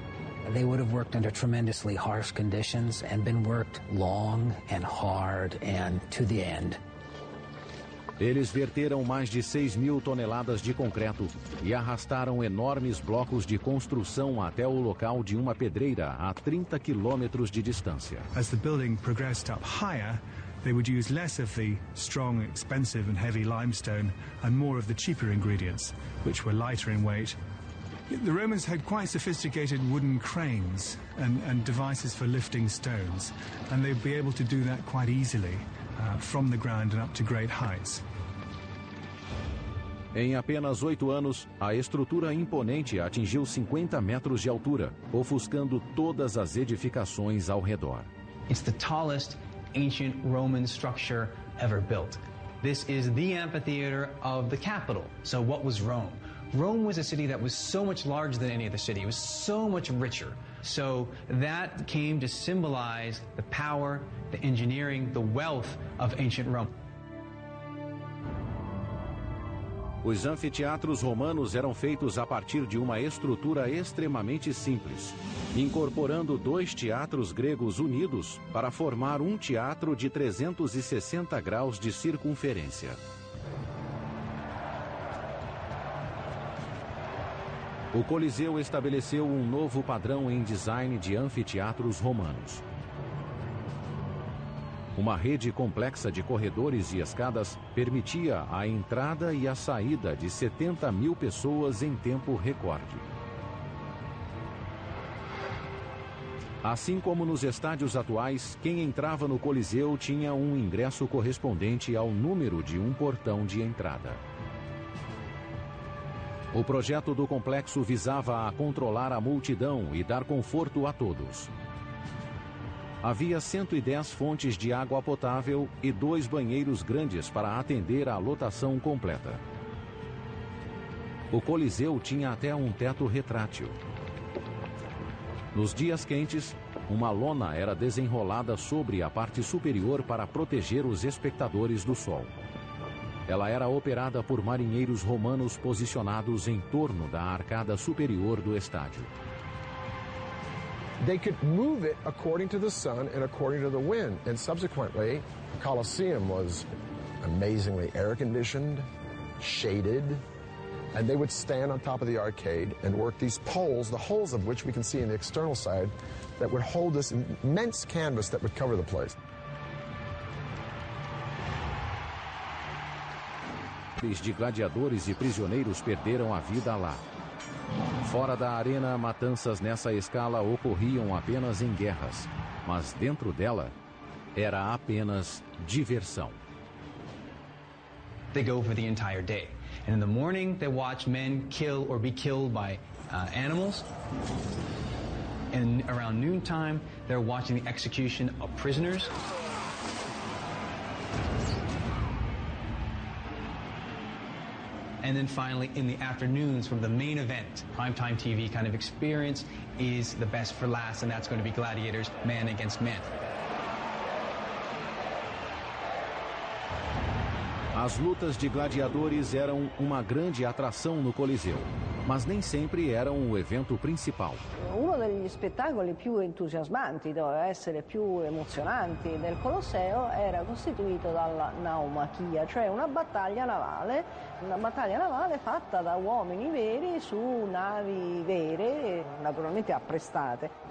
They would have worked under tremendously harsh conditions and been worked long and hard and to the end. Eles verteram mais de 6.000 toneladas de concreto e arrastaram enormes blocos de construção até o local de uma pedreira a 30 quilômetros de distância. As the building progressed up higher, they would use less of the strong, expensive and heavy limestone and more of the cheaper ingredients, which were lighter in weight. The Romans had quite sophisticated wooden cranes and devices for lifting stones, and they'd be able to do that quite easily from the ground and up to great heights. Em apenas 8 anos, a estrutura imponente atingiu 50 metros de altura, ofuscando todas as edificações ao redor. It's the tallest ancient Roman structure ever built. This is the amphitheater of the capital. So what was Rome? Rome was a city that was so much larger than any other city. It was so much richer. So that came to symbolize the power, the engineering, the wealth of ancient Rome. Os anfiteatros romanos eram feitos a partir de uma estrutura extremamente simples, incorporando 2 teatros gregos unidos para formar um teatro de 360 graus de circunferência. O Coliseu estabeleceu um novo padrão em design de anfiteatros romanos. Uma rede complexa de corredores e escadas permitia a entrada e a saída de 70.000 pessoas em tempo recorde. Assim como nos estádios atuais, quem entrava no Coliseu tinha um ingresso correspondente ao número de um portão de entrada. O projeto do complexo visava a controlar a multidão e dar conforto a todos. Havia 110 fontes de água potável e 2 banheiros grandes para atender à lotação completa. O Coliseu tinha até um teto retrátil. Nos dias quentes, uma lona era desenrolada sobre a parte superior para proteger os espectadores do sol. Ela era operada por marinheiros romanos posicionados em torno da arcada superior do estádio. They could move it according to the sun and according to the wind. And subsequently, the Colosseum was amazingly air-conditioned, shaded, and they would stand on top of the arcade and work these poles, the holes of which we can see on the external side, that would hold this immense canvas that would cover the place. De gladiadores e prisioneiros perderam a vida lá. Fora da arena, matanças nessa escala ocorriam apenas em guerras, mas dentro dela era apenas diversão. They go for the entire day. And in the morning, they watch men kill or be killed by animals. And around noontime, they're watching the execution of prisoners. And then finally, in the afternoons, from the main event, primetime TV kind of experience is the best for last, and that's going to be gladiators, man against man. As lutas de gladiadores eram uma grande atração no Coliseu, mas nem sempre eram o evento principal. Uno degli spettacoli più entusiasmanti, doveva essere più emozionanti del Colosseo, era costituito dalla naumachia, cioè una battaglia navale fatta da uomini veri su navi vere, naturalmente apprestate.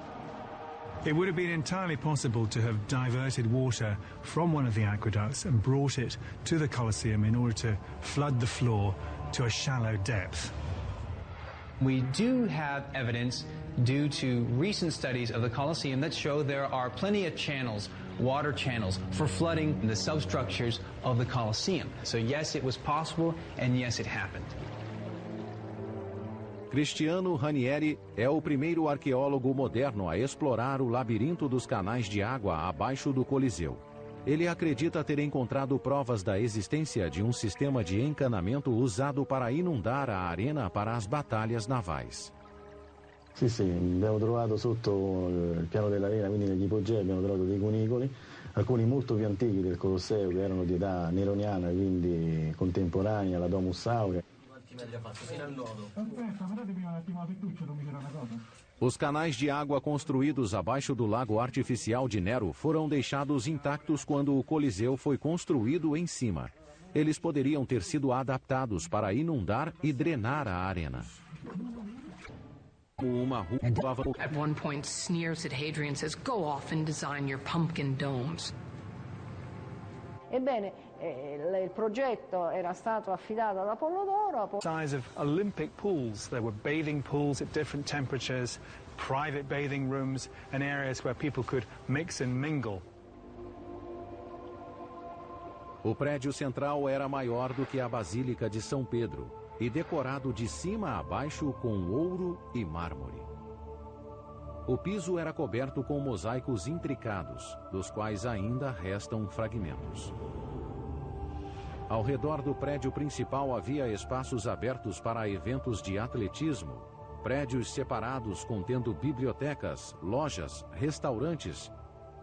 It would have been entirely possible to have diverted water from one of the aqueducts and brought it to the Colosseum in order to flood the floor to a shallow depth. We do have evidence due to recent studies of the Colosseum that show there are plenty of channels, water channels, for flooding the substructures of the Colosseum. So yes, it was possible, and yes, it happened. Cristiano Ranieri é o primeiro arqueólogo moderno a explorar o labirinto dos canais de água abaixo do Coliseu. Ele acredita ter encontrado provas da existência de um sistema de encanamento usado para inundar a arena para as batalhas navais. Sì, abbiamo trovato sotto il piano dell'arena, quindi negli ipogei abbiamo trovato dei cunicoli, alcuni molto più antichi del Colosseo che erano di età neroniana, quindi contemporanea alla Domus Aurea. Os canais de água construídos abaixo do lago artificial de Nero foram deixados intactos quando o Coliseu foi construído em cima. Eles poderiam ter sido adaptados para inundar e drenar a arena. Uma rua... At one point sneers at Hadrian and says, "Go off and design your pumpkin domes." Ebbene, il progetto era stato affidato ad Apollodoro. Size of Olympic pools. There were bathing pools at different temperatures, private bathing rooms, and areas where people could mix and mingle. O prédio central era maior do que a Basílica de São Pedro e decorado de cima a baixo com ouro e mármore. O piso era coberto com mosaicos intricados, dos quais ainda restam fragmentos. Ao redor do prédio principal havia espaços abertos para eventos de atletismo, prédios separados contendo bibliotecas, lojas, restaurantes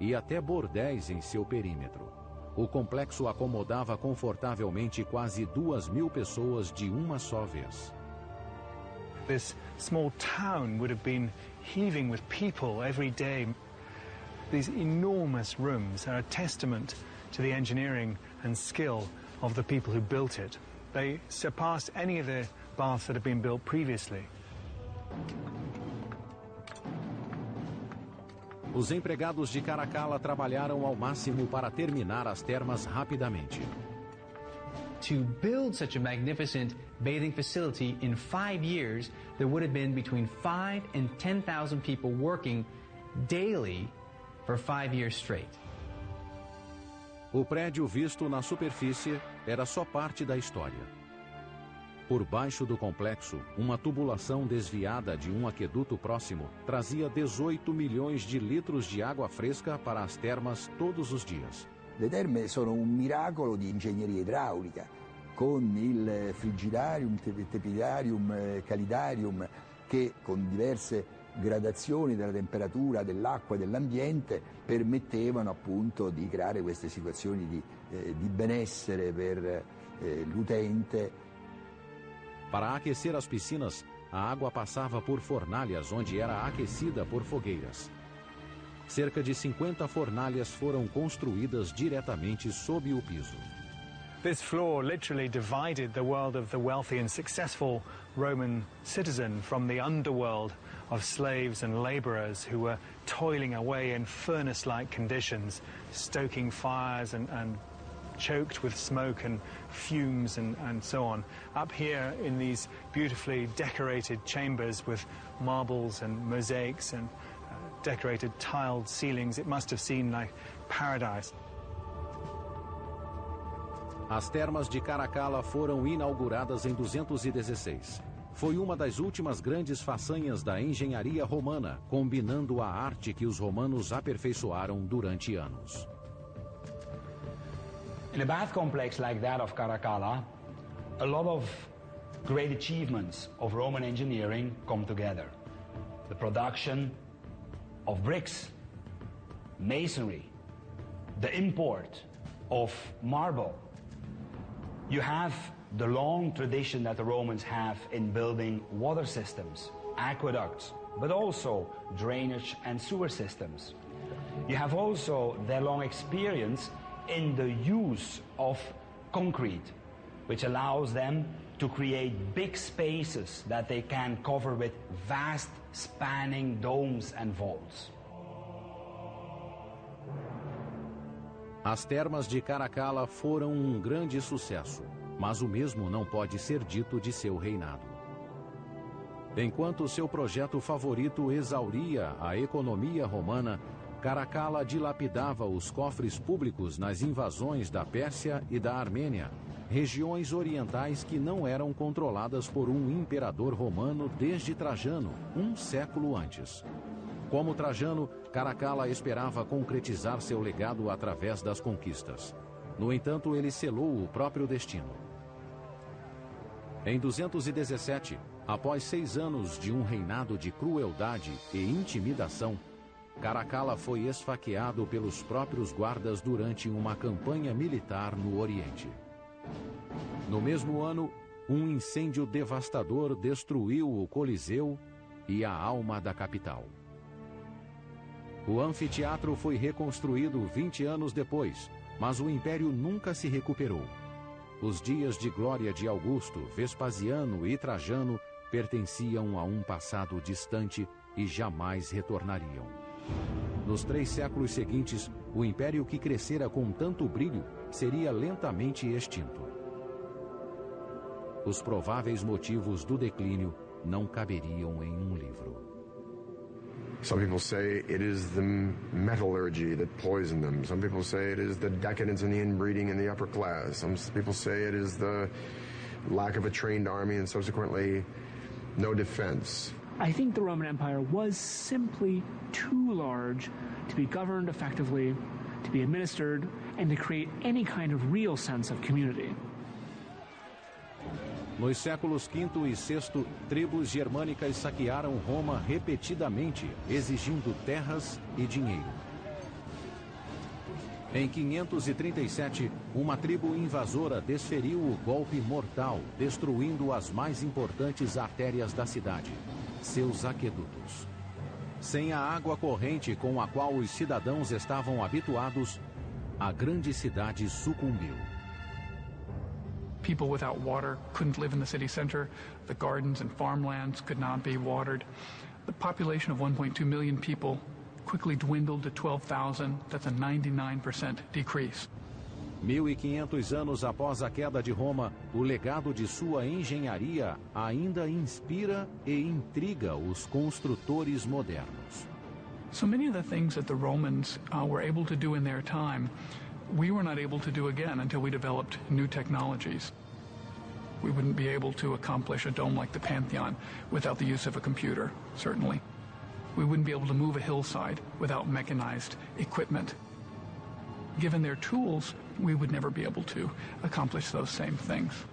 e até bordéis em seu perímetro. O complexo acomodava confortavelmente quase 2.000 pessoas de uma só vez. This small town would have been heaving with people every day. These enormous rooms are a testament to the engineering and skill of the people who built it. They surpassed any of the baths that had been built previously. Os empregados de Caracalla trabalharam ao máximo para terminar as termas rapidamente. To build such a magnificent bathing facility in 5 years, there would have been between 5 and 10,000 people working daily for 5 years straight. O prédio visto na superfície era só parte da história. Por baixo do complexo, uma tubulação desviada de um aqueduto próximo trazia 18 milhões de litros de água fresca para as termas todos os dias. Le terme sono un miracolo di ingegneria idraulica, con il frigidarium, tepidarium, calidarium, che con diverse gradazioni della temperatura dell'acqua e dell'ambiente permettevano appunto di creare queste situazioni di benessere per l'utente. Para aquecer as piscinas, a água passava por fornalhas onde era aquecida por fogueiras. Cerca de 50 fornalhas foram construídas diretamente sob o piso. This floor literally divided the world of the wealthy and successful Roman citizen from the underworld of slaves and laborers who were toiling away in furnace-like conditions, stoking fires and choked with smoke and fumes and so on. Up here in these beautifully decorated chambers with marbles and mosaics and decorated tiled ceilings, it must have seemed like paradise. As termas de Caracalla foram inauguradas em 216. Foi uma das últimas grandes façanhas da engenharia romana, combinando a arte que os romanos aperfeiçoaram durante anos. In a bath complex like that of Caracalla, a lot of great achievements of Roman engineering come together. The production of bricks, masonry, the import of marble. You have the long tradition that the Romans have in building water systems, aqueducts, but also drainage and sewer systems. You have also their long experience in the use of concrete, which allows them to create big spaces that they can cover with vast spanning domes and vaults. As termas de Caracalla foram um grande sucesso, mas o mesmo não pode ser dito de seu reinado. Enquanto seu projeto favorito exauria a economia romana, Caracalla dilapidava os cofres públicos nas invasões da Pérsia e da Armênia, regiões orientais que não eram controladas por um imperador romano desde Trajano, um século antes. Como Trajano, Caracalla esperava concretizar seu legado através das conquistas. No entanto, ele selou o próprio destino. Em 217, após 6 anos de um reinado de crueldade e intimidação, Caracalla foi esfaqueado pelos próprios guardas durante uma campanha militar no Oriente. No mesmo ano, um incêndio devastador destruiu o Coliseu e a alma da capital. O anfiteatro foi reconstruído 20 anos depois, mas o império nunca se recuperou. os dias de glória de Augusto, Vespasiano e Trajano pertenciam a um passado distante e jamais retornariam. Nos 3 séculos seguintes, o império que crescera com tanto brilho seria lentamente extinto. Os prováveis motivos do declínio não caberiam em um livro. Some people say it is the metallurgy that poisoned them. Some people say it is the decadence and the inbreeding in the upper class. Some people say it is the lack of a trained army and subsequently no defense. I think the Roman Empire was simply too large to be governed effectively, to be administered, and to create any kind of real sense of community. Nos séculos V e VI, tribos germânicas saquearam Roma repetidamente, exigindo terras e dinheiro. Em 537, uma tribo invasora desferiu o golpe mortal, destruindo as mais importantes artérias da cidade, seus aquedutos. Sem a água corrente com a qual os cidadãos estavam habituados, a grande cidade sucumbiu. People without water couldn't live in the city center. The gardens and farmlands could not be watered. The population of 1.2 million people quickly dwindled to 12,000. That's a 99% decrease. 1500 anos após a queda de Roma, o legado de sua engenharia ainda inspira e intriga os construtores modernos. So many of the things that the Romans were able to do in their time, we were not able to do again until we developed new technologies. We wouldn't be able to accomplish a dome like the Pantheon without the use of a computer, certainly. We wouldn't be able to move a hillside without mechanized equipment. Given their tools, we would never be able to accomplish those same things.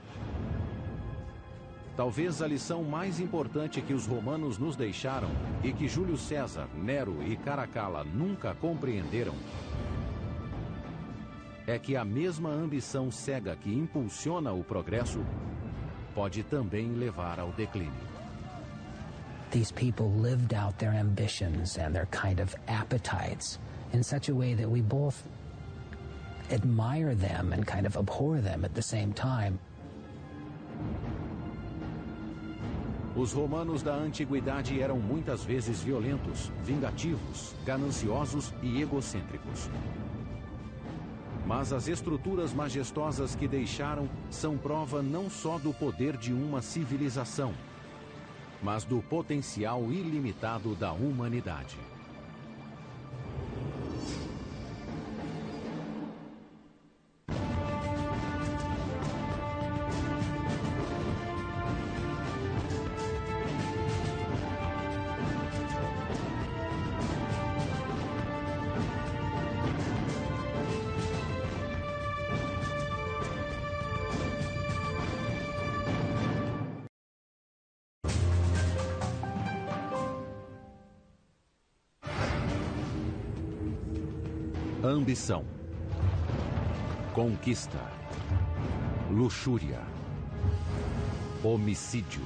Talvez a lição mais importante que os romanos nos deixaram e que Júlio César, Nero e Caracalla nunca compreenderam é que a mesma ambição cega que impulsiona o progresso pode também levar ao declínio. These people lived out their ambitions and their kind of appetites in such a way that we both admire them and kind of abhor them at the same time. Os romanos da antiguidade eram muitas vezes violentos, vingativos, gananciosos e egocêntricos. Mas as estruturas majestosas que deixaram são prova não só do poder de uma civilização, mas do potencial ilimitado da humanidade. Ambição, conquista, luxúria, homicídio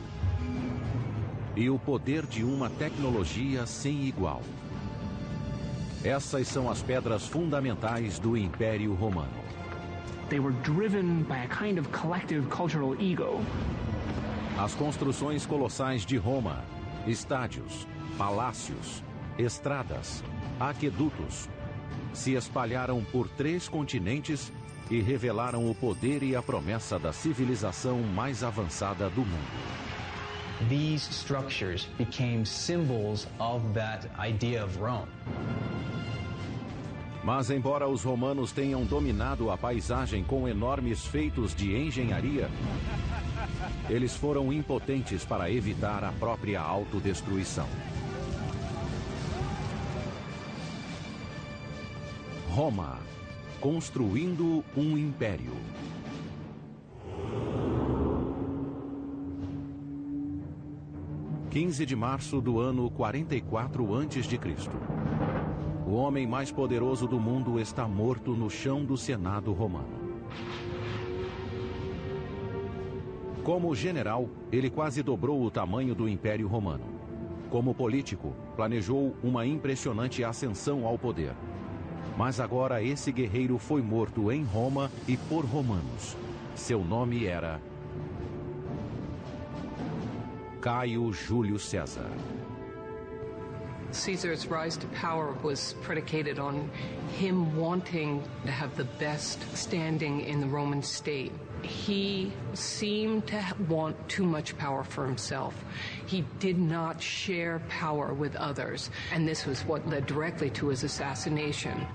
e o poder de uma tecnologia sem igual. Essas são as pedras fundamentais do Império Romano. They were driven by a kind of collective cultural ego. As construções colossais de Roma, estádios, palácios, estradas, aquedutos, se espalharam por 3 continentes e revelaram o poder e a promessa da civilização mais avançada do mundo. These structures became symbols of that idea of Rome. Mas embora os romanos tenham dominado a paisagem com enormes feitos de engenharia, eles foram impotentes para evitar a própria autodestruição. Roma, construindo um império. (15 de março do ano 44 a.C.) O homem mais poderoso do mundo está morto no chão do Senado romano. Como general, ele quase dobrou o tamanho do Império Romano. Como político, planejou uma impressionante ascensão ao poder. Mas agora esse guerreiro foi morto em Roma e por romanos, Seu nome era Caio Júlio César. Caesar's rise to power was predicated on him wanting to have the best standing in the Roman state. He seemed to want too much power for himself. He did not share power with others, and this was what led directly to his assassination.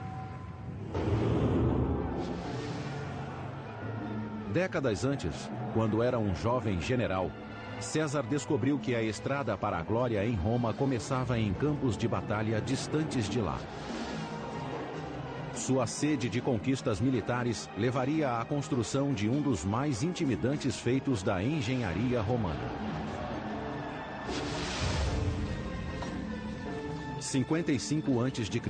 Décadas antes, quando era um jovem general, César descobriu que a estrada para a glória em Roma começava em campos de batalha distantes de lá. Sua sede de conquistas militares levaria à construção de um dos mais intimidantes feitos da engenharia romana. 55 a.C.,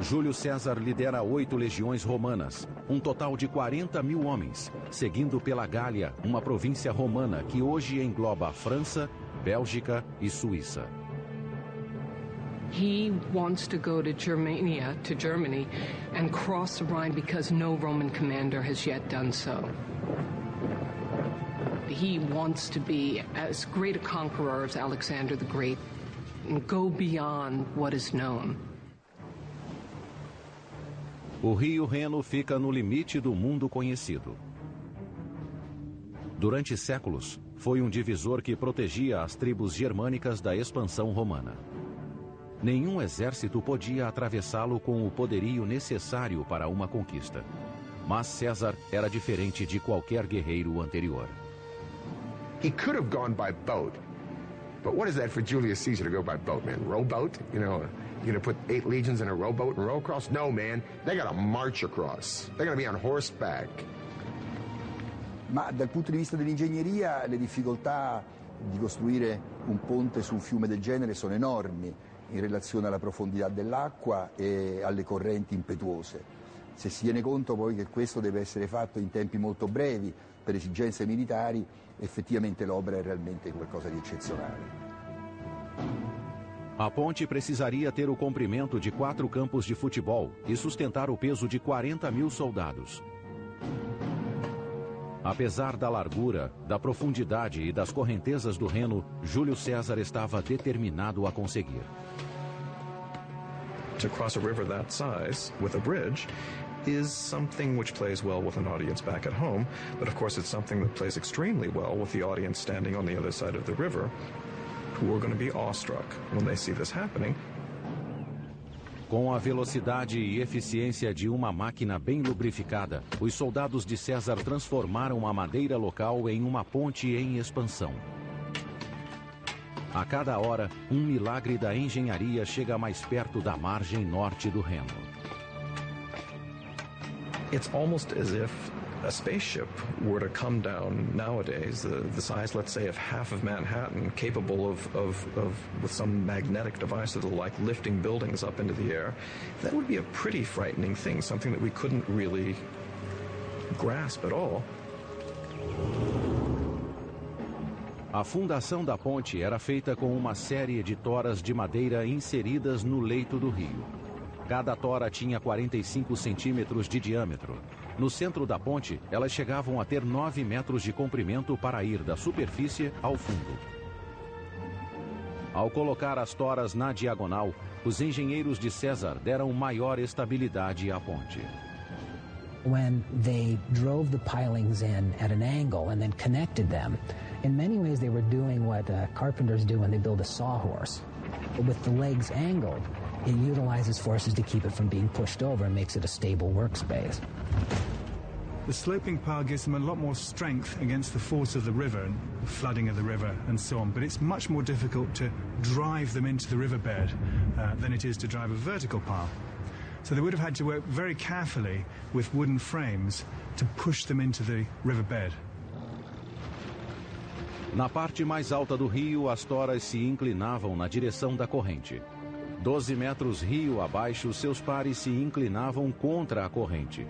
Júlio César lidera 8 legiões romanas, um total de 40.000 homens, seguindo pela Gália, uma província romana que hoje engloba França, Bélgica e Suíça. He wants to go to Germany, and cross the Rhine because no Roman commander has yet done so. He wants to be as great a conqueror as Alexander the Great and go beyond what is known. O rio Reno fica no limite do mundo conhecido. Durante séculos, foi um divisor que protegia as tribos germânicas da expansão romana. Nenhum exército podia atravessá-lo com o poderio necessário para uma conquista. Mas César era diferente de qualquer guerreiro anterior. He could have gone by boat. But what is that for Julius Caesar to go by boat, man? Rowboat? You're gonna put 8 legions in a rowboat and row across? No, man. They gotta march across. They're gonna be on horseback. Ma dal punto di vista dell'ingegneria le difficoltà di costruire un ponte su un fiume del genere sono enormi in relazione alla profondità dell'acqua e alle correnti impetuose. Se si tiene conto poi che questo deve essere fatto in tempi molto brevi per esigenze militari, effettivamente l'opera è realmente qualcosa di eccezionale. A ponte precisaria ter o comprimento de 4 campos de futebol e sustentar o peso de 40.000 soldados. Apesar da largura, da profundidade e das correntezas do Reno, Júlio César estava determinado a conseguir. To cross a river that size with a bridge is something which plays well with an audience back at home, but of course it's something that plays extremely well with the audience standing on the other side of the river, who are going to be awestruck when they see this happening. Com a velocidade e eficiência de uma máquina bem lubrificada, os soldados de César transformaram a madeira local em uma ponte em expansão. A cada hora, um milagre da engenharia chega mais perto da margem norte do Reno. It's almost as if a spaceship were to come down nowadays, the size, let's say, of half of Manhattan, capable of with some magnetic device that'll like lifting buildings up into the air. That would be a pretty frightening thing, something that we couldn't really grasp at all. A fundação da ponte era feita com uma série de toras de madeira inseridas no leito do rio. Cada tora tinha 45 centímetros de diâmetro. No centro da ponte, elas chegavam a ter 9 metros de comprimento para ir da superfície ao fundo. Ao colocar as toras na diagonal, os engenheiros de César deram maior estabilidade à ponte. When they drove the pilings in at an angle and then connected them, in many ways they were doing what carpenters do when they build a sawhorse. But with the legs angled, it utilizes forces to keep it from being pushed over and makes it a stable workspace. The sloping pile gives them a lot more strength against the force of the river and the flooding of the river and so on, but it's much more difficult to drive them into the riverbed than it is to drive a vertical pile. So they would have had to work very carefully with wooden frames to push them into the riverbed. Na parte mais alta do rio, as toras se inclinavam na direção da corrente. 12 metros rio abaixo, seus pares se inclinavam contra a corrente.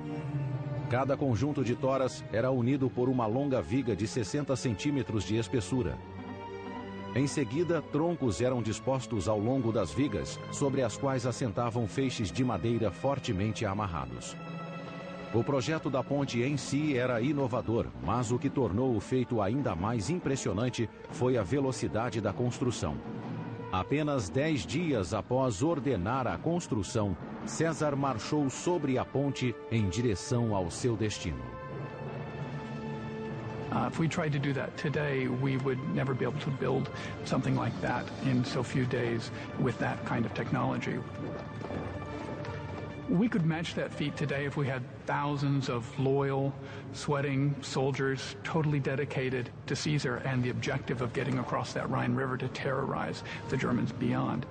Cada conjunto de toras era unido por uma longa viga de 60 centímetros de espessura. Em seguida, troncos eram dispostos ao longo das vigas, sobre as quais assentavam feixes de madeira fortemente amarrados. O projeto da ponte em si era inovador, mas o que tornou o feito ainda mais impressionante foi a velocidade da construção. Apenas 10 dias após ordenar a construção, César marchou sobre a ponte em direção ao seu destino. If we tried to do that today, we would never be able to build something like that in so few days with that kind of technology. We could match that feat today if we had thousands of loyal, sweating soldiers totally dedicated to Caesar and the objective of getting across that Rhine River to terrorize the Germans beyond.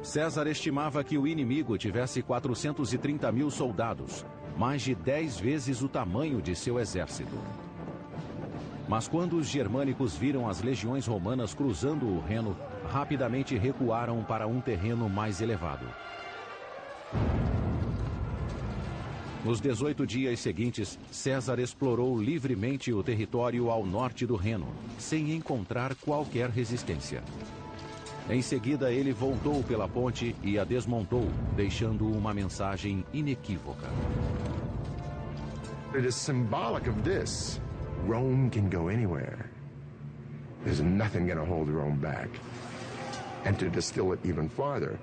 César estimava que o inimigo tivesse 430 mil soldados, mais de 10 vezes o tamanho de seu exército. Mas quando os germânicos viram as legiões romanas cruzando o Reno, rapidamente recuaram para um terreno mais elevado. Nos 18 dias seguintes, César explorou livremente o território ao norte do Reno, sem encontrar qualquer resistência. Em seguida, ele voltou pela ponte e a desmontou, deixando uma mensagem inequívoca. It is symbolic of this. Rome can go anywhere. There's nothing going to hold Rome back. And to distill it even farther,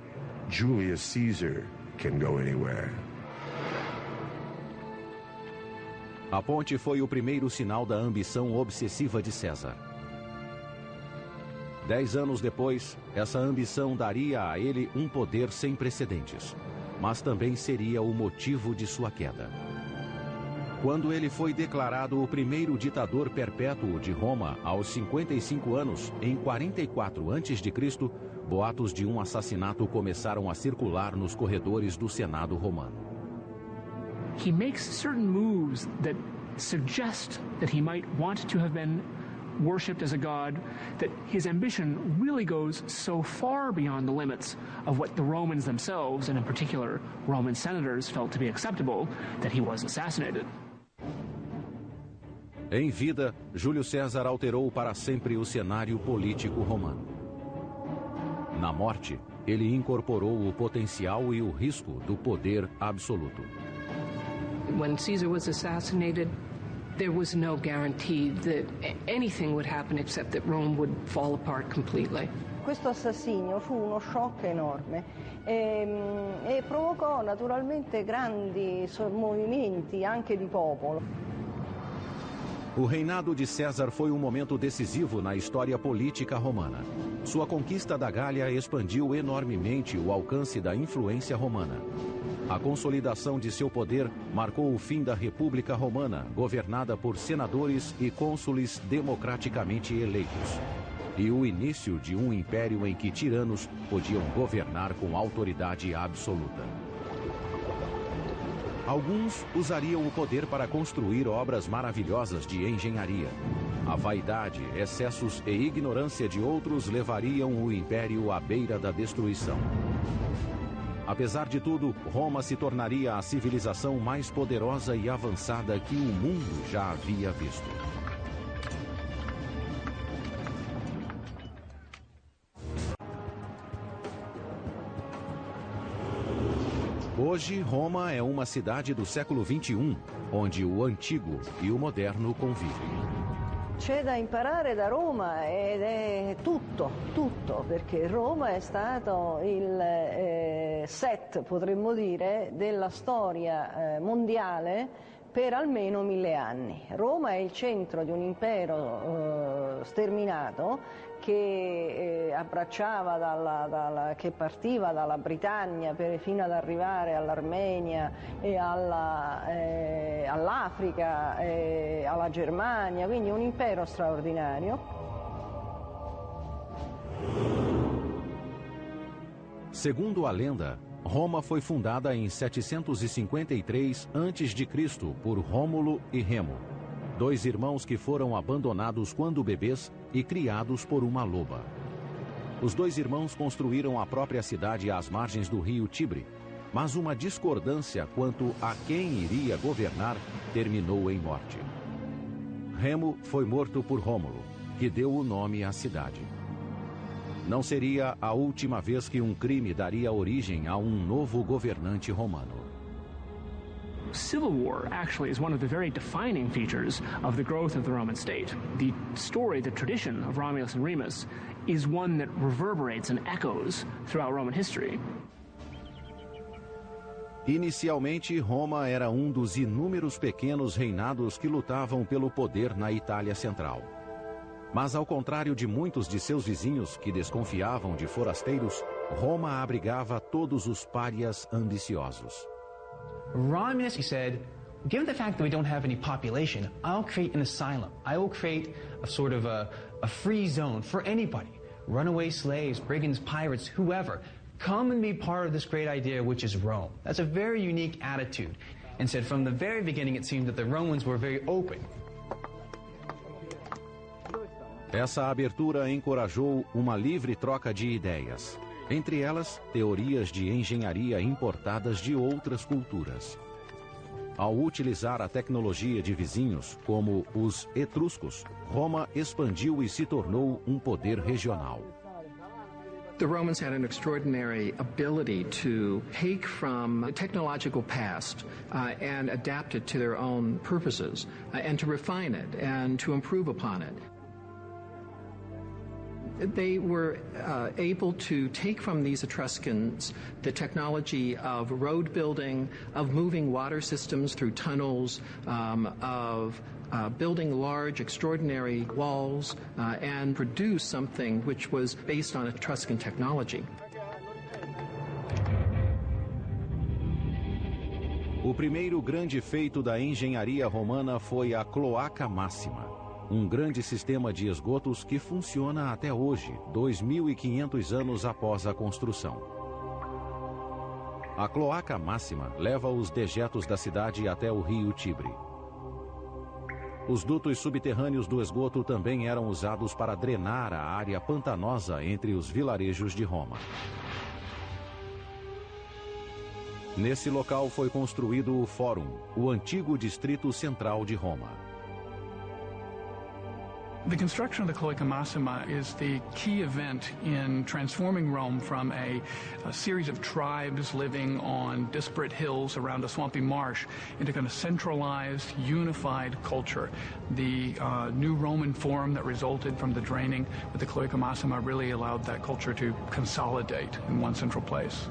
Julius Caesar can go anywhere. A ponte foi o primeiro sinal da ambição obsessiva de César. 10 anos depois, essa ambição daria a ele um poder sem precedentes, mas também seria o motivo de sua queda. Quando ele foi declarado o primeiro ditador perpétuo de Roma aos 55 anos, em 44 a.C., boatos de um assassinato começaram a circular nos corredores do Senado romano. He makes certain moves that suggest that he might want to have been worshipped as a god, that his ambition really goes so far beyond the limits of what the Romans themselves, and in particular Roman senators, felt to be acceptable, that he was assassinated. Em vida, Júlio César alterou para sempre o cenário político romano. Na morte, ele incorporou o potencial e o risco do poder absoluto. When Caesar was assassinated, there was no guarantee that anything would happen except that Rome would fall apart completely. Questo assassinio fu uno shock enorme e provocò naturalmente grandi movimenti anche di popolo. O reinado de César foi um momento decisivo na história política romana. Sua conquista da Gália expandiu enormemente o alcance da influência romana. A consolidação de seu poder marcou o fim da República Romana, governada por senadores e cônsules democraticamente eleitos, e o início de um império em que tiranos podiam governar com autoridade absoluta. Alguns usariam o poder para construir obras maravilhosas de engenharia. A vaidade, excessos e ignorância de outros levariam o império à beira da destruição. Apesar de tudo, Roma se tornaria a civilização mais poderosa e avançada que o mundo já havia visto. Hoje, Roma é uma cidade do século XXI, onde o antigo e o moderno convivem. C'è da imparare da Roma ed è tutto, perché Roma è stato il set, potremmo dire, della storia mondiale per almeno 1000 anni. Roma è il centro di un impero sterminato che abbracciava che partiva dalla Britannia fino ad arrivare all'Armenia e all'Africa, alla Germania, quindi un impero straordinario. Segundo a lenda, Roma foi fundada em 753 a.C. por Rômulo e Remo, 2 irmãos que foram abandonados quando bebês e criados por uma loba. Os 2 irmãos construíram a própria cidade às margens do rio Tibre, mas uma discordância quanto a quem iria governar terminou em morte. Remo foi morto por Rômulo, que deu o nome à cidade. Não seria a última vez que um crime daria origem a um novo governante romano. civil war actually is one of the very defining features of the growth of the Roman state. The story, the tradition of Romulus and Remus is one that reverberates and echoes throughout Roman history. Inicialmente, Roma era um dos inúmeros pequenos reinados que lutavam pelo poder na Itália Central. Mas, ao contrário de muitos de seus vizinhos que desconfiavam de forasteiros, Roma abrigava todos os párias ambiciosos. Romulus, he said, given the fact that we don't have any population, I'll create an asylum. I will create a sort of a free zone for anybody. Runaway slaves, brigands, pirates, whoever. Come and be part of this great idea, which is Rome. That's a very unique attitude. And said from the very beginning, it seemed that the Romans were very open. Essa abertura encorajou uma livre troca de ideias. Entre elas, teorias de engenharia importadas de outras culturas. Ao utilizar a tecnologia de vizinhos, como os etruscos, Roma expandiu e se tornou um poder regional. The Romans had an extraordinary ability to take from the technological past and adapt it to their own purposes and to refine it and to improve upon it. They were able to take from these Etruscans the technology of road building, of moving water systems through tunnels, of building large, extraordinary walls, and produce something which was based on Etruscan technology. O primeiro grande feito da engenharia romana foi a Cloaca Máxima, um grande sistema de esgotos que funciona até hoje, 2.500 anos após a construção. A Cloaca Máxima leva os dejetos da cidade até o rio Tibre. Os dutos subterrâneos do esgoto também eram usados para drenar a área pantanosa entre os vilarejos de Roma. Nesse local foi construído o Fórum, o antigo distrito central de Roma. The construction of the Cloaca Massima is the key event in transforming Rome from a series of tribes living on disparate hills around a swampy marsh into kind of centralized, unified culture. The new Roman Forum that resulted from the draining with the Cloaca Massima really allowed that culture to consolidate in one central place.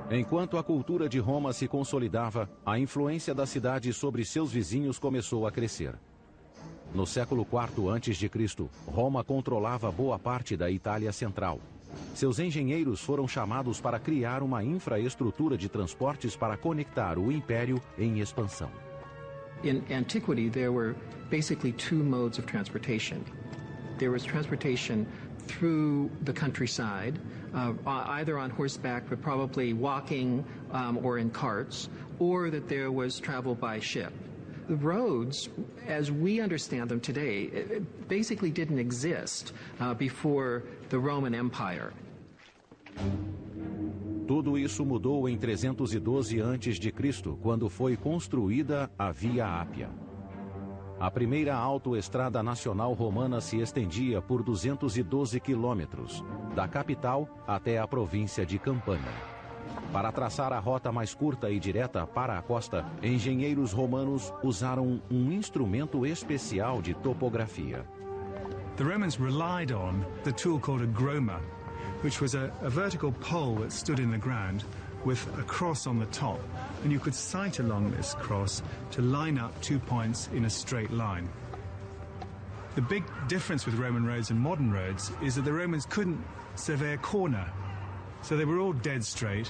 Enquanto a cultura de Roma se consolidava, a influência da cidade sobre seus vizinhos começou a crescer. No século IV a.C., Roma controlava boa parte da Itália Central. Seus engenheiros foram chamados para criar uma infraestrutura de transportes para conectar o império em expansão. In antiquity, there were basically two modes of transportation. There was transportation through the countryside, either on horseback, but probably walking or in carts, or that there was travel by ship. The roads, as we understand them today, basically didn't exist before the Roman Empire. Tudo isso mudou em 312 a.C., quando foi construída a Via Ápia. A primeira autoestrada nacional romana se estendia por 212 quilômetros, da capital até a província de Campania. Para traçar a rota mais curta e direta para a costa, engenheiros romanos usaram um instrumento especial de topografia. The Romans relied on the tool called a groma, which was a vertical pole that stood in the ground with a cross on the top, and you could sight along this cross to line up 2 points in a straight line. The big difference with Roman roads and modern roads is that the Romans couldn't survey a corner, so they were all dead straight,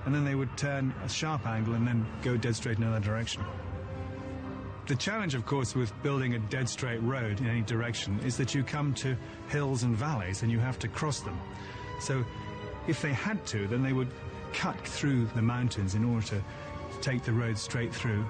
and then they would turn a sharp angle and then go dead straight in another direction. The challenge, of course, with building a dead straight road in any direction is that you come to hills and valleys and you have to cross them. So if they had to, then they would cut through the mountains in order to take the road straight through.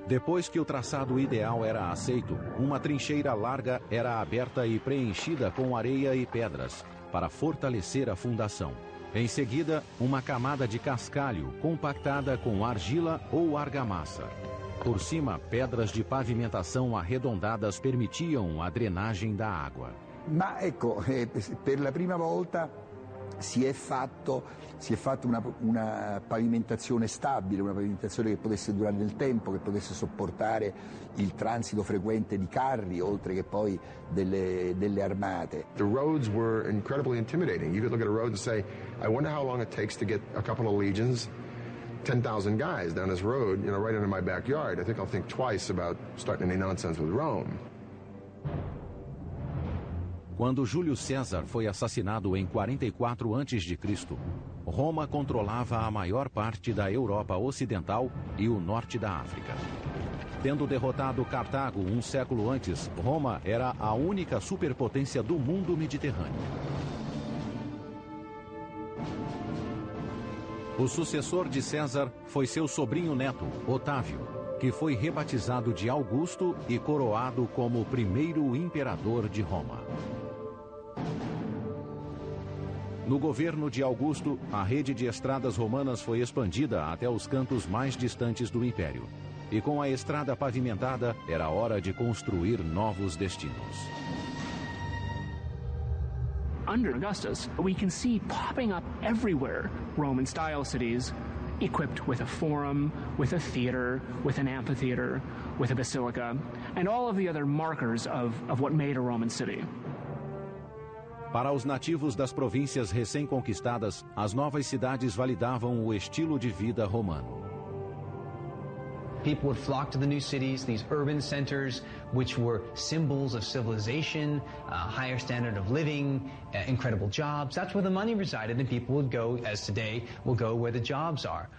Depois que o traçado ideal era aceito, uma trincheira larga era aberta e preenchida com areia e pedras, para fortalecer a fundação. Em seguida, uma camada de cascalho compactada com argila ou argamassa. Por cima, pedras de pavimentação arredondadas permitiam a drenagem da água. Ma ecco, per la prima volta si è fatta una pavimentazione stabile, una pavimentazione che potesse durare nel tempo, che potesse sopportare il transito frequente di carri, oltre che poi delle armate. The roads were incredibly intimidating. You could look at a road and say, I wonder how long it takes to get a couple of legions, 10,000 guys down this road, you know, right into my backyard. I think I'll think twice about starting any nonsense with Rome. Quando Júlio César foi assassinado em 44 a.C., Roma controlava a maior parte da Europa Ocidental e o norte da África. Tendo derrotado Cartago um século antes, Roma era a única superpotência do mundo mediterrâneo. O sucessor de César foi seu sobrinho neto, Otávio, que foi rebatizado de Augusto e coroado como primeiro imperador de Roma. No governo de Augusto, a rede de estradas romanas foi expandida até os cantos mais distantes do império. E com a estrada pavimentada, era hora de construir novos destinos. Under Augustus, we can see popping up everywhere Roman-style cities equipped with a forum, with a theater, with an amphitheater, with a basilica, and all of the other markers of what made a Roman city. Para os nativos das províncias recém-conquistadas, as novas cidades validavam o estilo de vida romano. People would flock to the new cities, these urban centers, which were symbols of civilization, higher standard of living, incredible jobs. That's where the money resided, and people would go, as today, will go where the jobs are.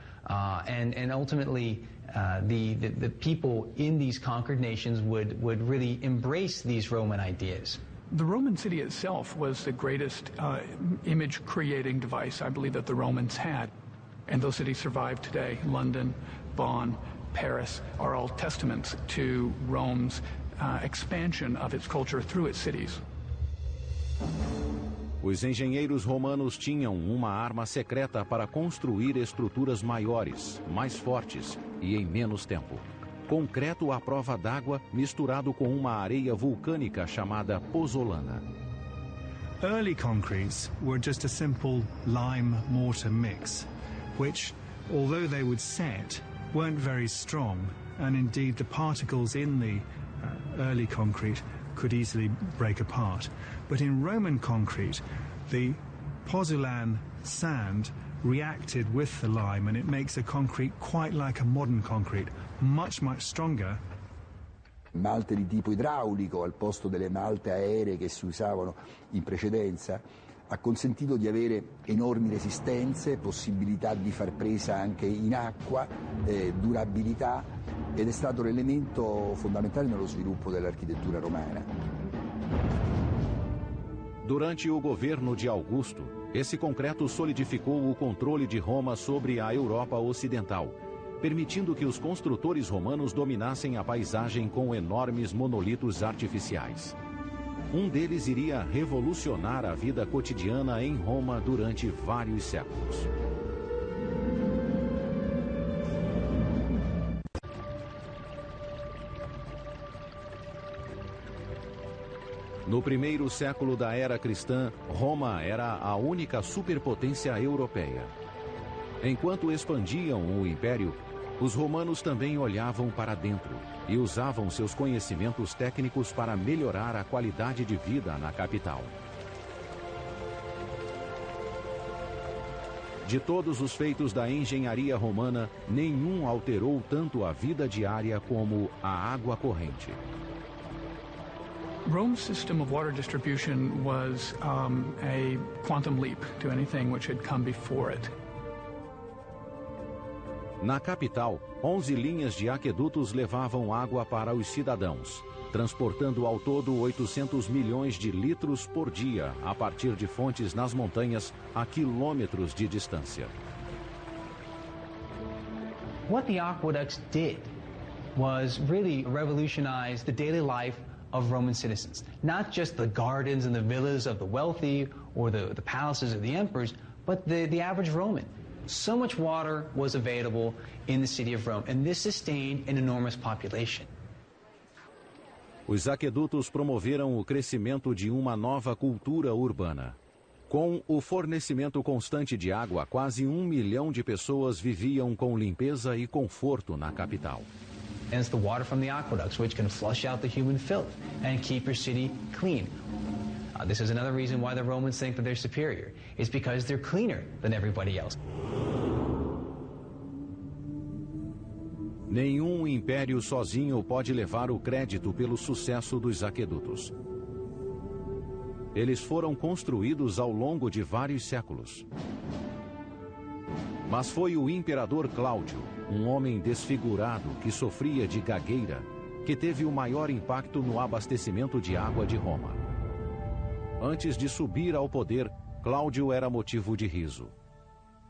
And ultimately, the people in these conquered nations would really embrace these Roman ideas. The Roman city itself was the greatest image-creating device, I believe, that the Romans had. And those cities survive today. London, Bonn, Paris are all testaments to Rome's expansion of its culture through its cities. Os engenheiros romanos tinham uma arma secreta para construir estruturas maiores, mais fortes e em menos tempo. Concreto à prova d'água misturado com uma areia vulcânica chamada pozzolana. Early concretes were just a simple lime-mortar mix, which, although they would set, weren't very strong, and indeed the particles in the early concrete could easily break apart. But in Roman concrete, the pozzolan sand reacted with the lime, and it makes a concrete quite like a modern concrete, much stronger. Malte di tipo idraulico al posto delle malte aeree che si usavano in precedenza ha consentito di avere enormi resistenze, possibilità di far presa anche in acqua, durabilità, ed è stato l'elemento fondamentale nello sviluppo dell'architettura romana. Durante o governo de Augusto, esse concreto solidificou o controle de Roma sobre a Europa Ocidental, permitindo que os construtores romanos dominassem a paisagem com enormes monolitos artificiais. Um deles iria revolucionar a vida cotidiana em Roma durante vários séculos. No primeiro século da era cristã, Roma era a única superpotência europeia. Enquanto expandiam o império, os romanos também olhavam para dentro e usavam seus conhecimentos técnicos para melhorar a qualidade de vida na capital. De todos os feitos da engenharia romana, nenhum alterou tanto a vida diária como a água corrente. Rome's system of water distribution was a quantum leap to anything which had come before it. Na capital, 11 linhas de aquedutos levavam água para os cidadãos, transportando ao todo 800 milhões de litros por dia a partir de fontes nas montanhas a quilômetros de distância. What the aqueducts did was really revolutionize the daily life of Roman citizens. Not just the gardens and the villas of the wealthy or the palaces of the emperors, but the average Roman. So much water was available in the city of Rome, and this sustained an enormous population. Os aquedutos promoveram o crescimento de uma nova cultura urbana. Com o fornecimento constante de água, quase 1 milhão de pessoas viviam com limpeza e conforto na capital. And it's the water from the aqueducts which can flush out the human filth and keep your city clean. This is another reason why the Romans think that they're superior. It's because they're cleaner than everybody else. Nenhum império sozinho pode levar o crédito pelo sucesso dos aquedutos. Eles foram construídos ao longo de vários séculos. Mas foi o imperador Cláudio, um homem desfigurado que sofria de gagueira, que teve o maior impacto no abastecimento de água de Roma. Antes de subir ao poder, Cláudio era motivo de riso.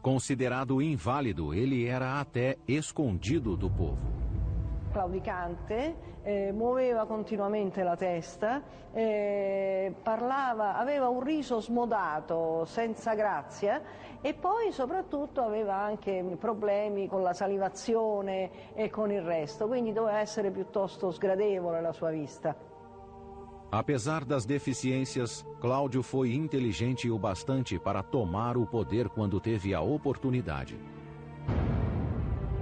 Considerado inválido, ele era até escondido do povo. Claudicante, muoveva continuamente la testa, parlava, aveva un riso smodato, senza grazia, e poi soprattutto aveva anche problemi con la salivazione e con il resto, quindi doveva essere piuttosto sgradevole la sua vista. Apesar das deficiências, Cláudio foi inteligente o bastante para tomar o poder quando teve a oportunidade.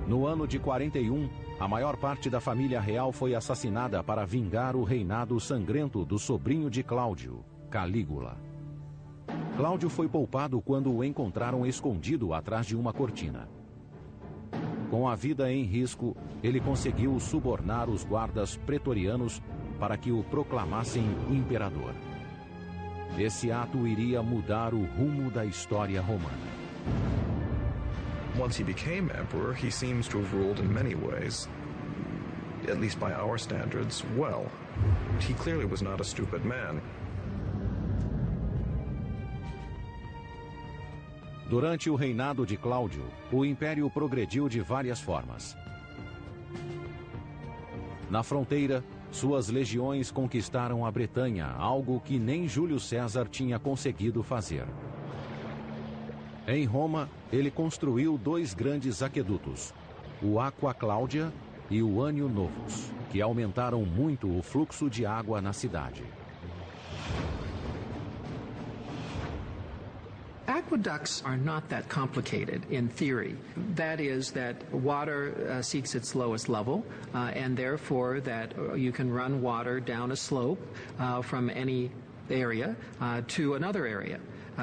No ano de 41, a maior parte da família real foi assassinada para vingar o reinado sangrento do sobrinho de Cláudio, Calígula. Cláudio foi poupado quando o encontraram escondido atrás de uma cortina. Com a vida em risco, ele conseguiu subornar os guardas pretorianos para que o proclamassem imperador. Esse ato iria mudar o rumo da história romana. Once he became emperor, he seems to have ruled in many ways, at least by our standards, well. He clearly was not a stupid man. Durante o reinado de Cláudio, o império progrediu de várias formas. Na fronteira, suas legiões conquistaram a Bretanha, algo que nem Júlio César tinha conseguido fazer. Em Roma, ele construiu 2 grandes aquedutos, o Aqua Claudia e o Anio Novus, que aumentaram muito o fluxo de água na cidade. Aqueducts are not that complicated in theory. That is that water seeks its lowest level, and therefore that you can run water down a slope from any area to another area.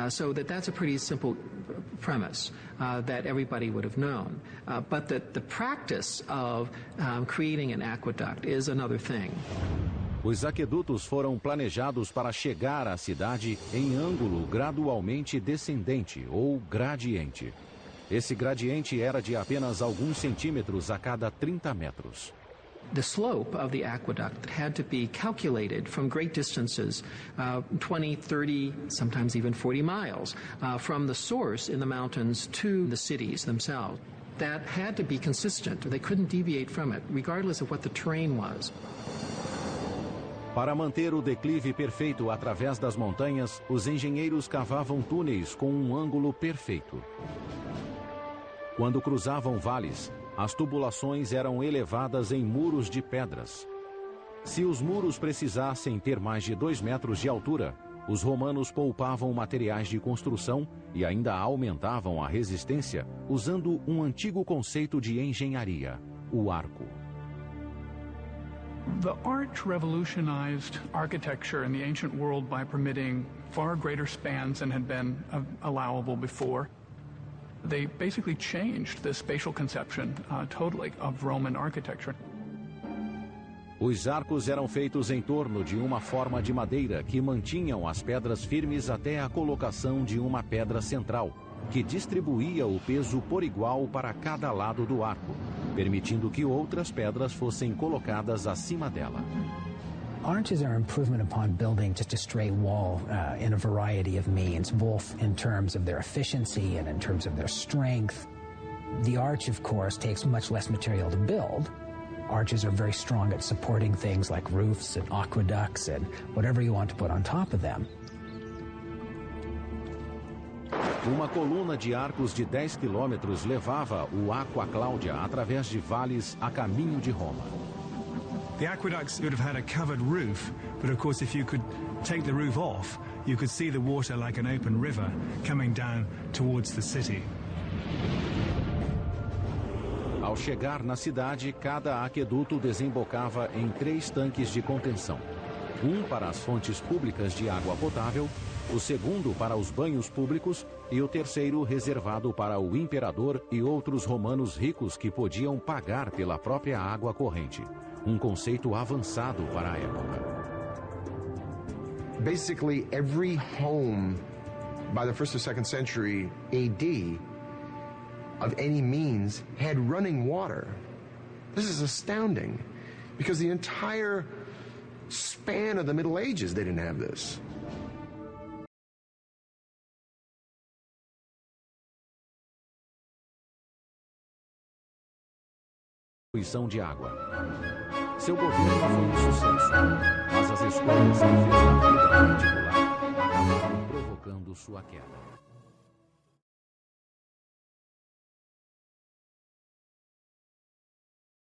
So that's a pretty simple premise that everybody would have known. But the practice of creating an aqueduct is another thing. Os aquedutos foram planejados para chegar à cidade em ângulo gradualmente descendente ou gradiente. Esse gradiente era de apenas alguns centímetros a cada 30 metros. The slope of the aqueduct had to be calculated from great distances, 20, 30, sometimes even 40 miles, from the source in the mountains to the cities themselves. That had to be consistent. They couldn't deviate from it, regardless of what the terrain was. Para manter o declive perfeito através das montanhas, os engenheiros cavavam túneis com um ângulo perfeito. Quando cruzavam vales, as tubulações eram elevadas em muros de pedras. Se os muros precisassem ter mais de 2 metros de altura, os romanos poupavam materiais de construção e ainda aumentavam a resistência usando um antigo conceito de engenharia, o arco. The arch revolutionized architecture in the ancient world by permitting far greater spans than had been allowable before. They basically changed the spatial conception totally of Roman architecture. Os arcos eram feitos em torno de uma forma de madeira que mantinham as pedras firmes até a colocação de uma pedra central, que distribuía o peso por igual para cada lado do arco, permitindo que outras pedras fossem colocadas acima dela. Arches are improvement upon building just a straight wall in a variety of means, both in terms of their efficiency and in terms of their strength. The arch, of course, takes much less material to build. Arches are very strong at supporting things like roofs and aqueducts and whatever you want to put on top of them. Uma coluna de arcos de 10 quilômetros levava o Aqua Claudia através de vales a caminho de Roma. The aqueducts would have had a covered roof, but of course if you could take the roof off, you could see the water like an open river coming down towards the city. Ao chegar na cidade, cada aqueduto desembocava em 3 tanques de contenção. Um para as fontes públicas de água potável, o segundo para os banhos públicos e o terceiro reservado para o imperador e outros romanos ricos que podiam pagar pela própria água corrente. Um conceito avançado para a época. Basically, every home by the 1st or 2nd century AD of any means had running water. This is astounding because the entire span of the Middle Ages they didn't have this. Distribuição de água. Seu governo foi um sucesso, mas as escolhas que fez na vida particular acabaram provocando sua queda.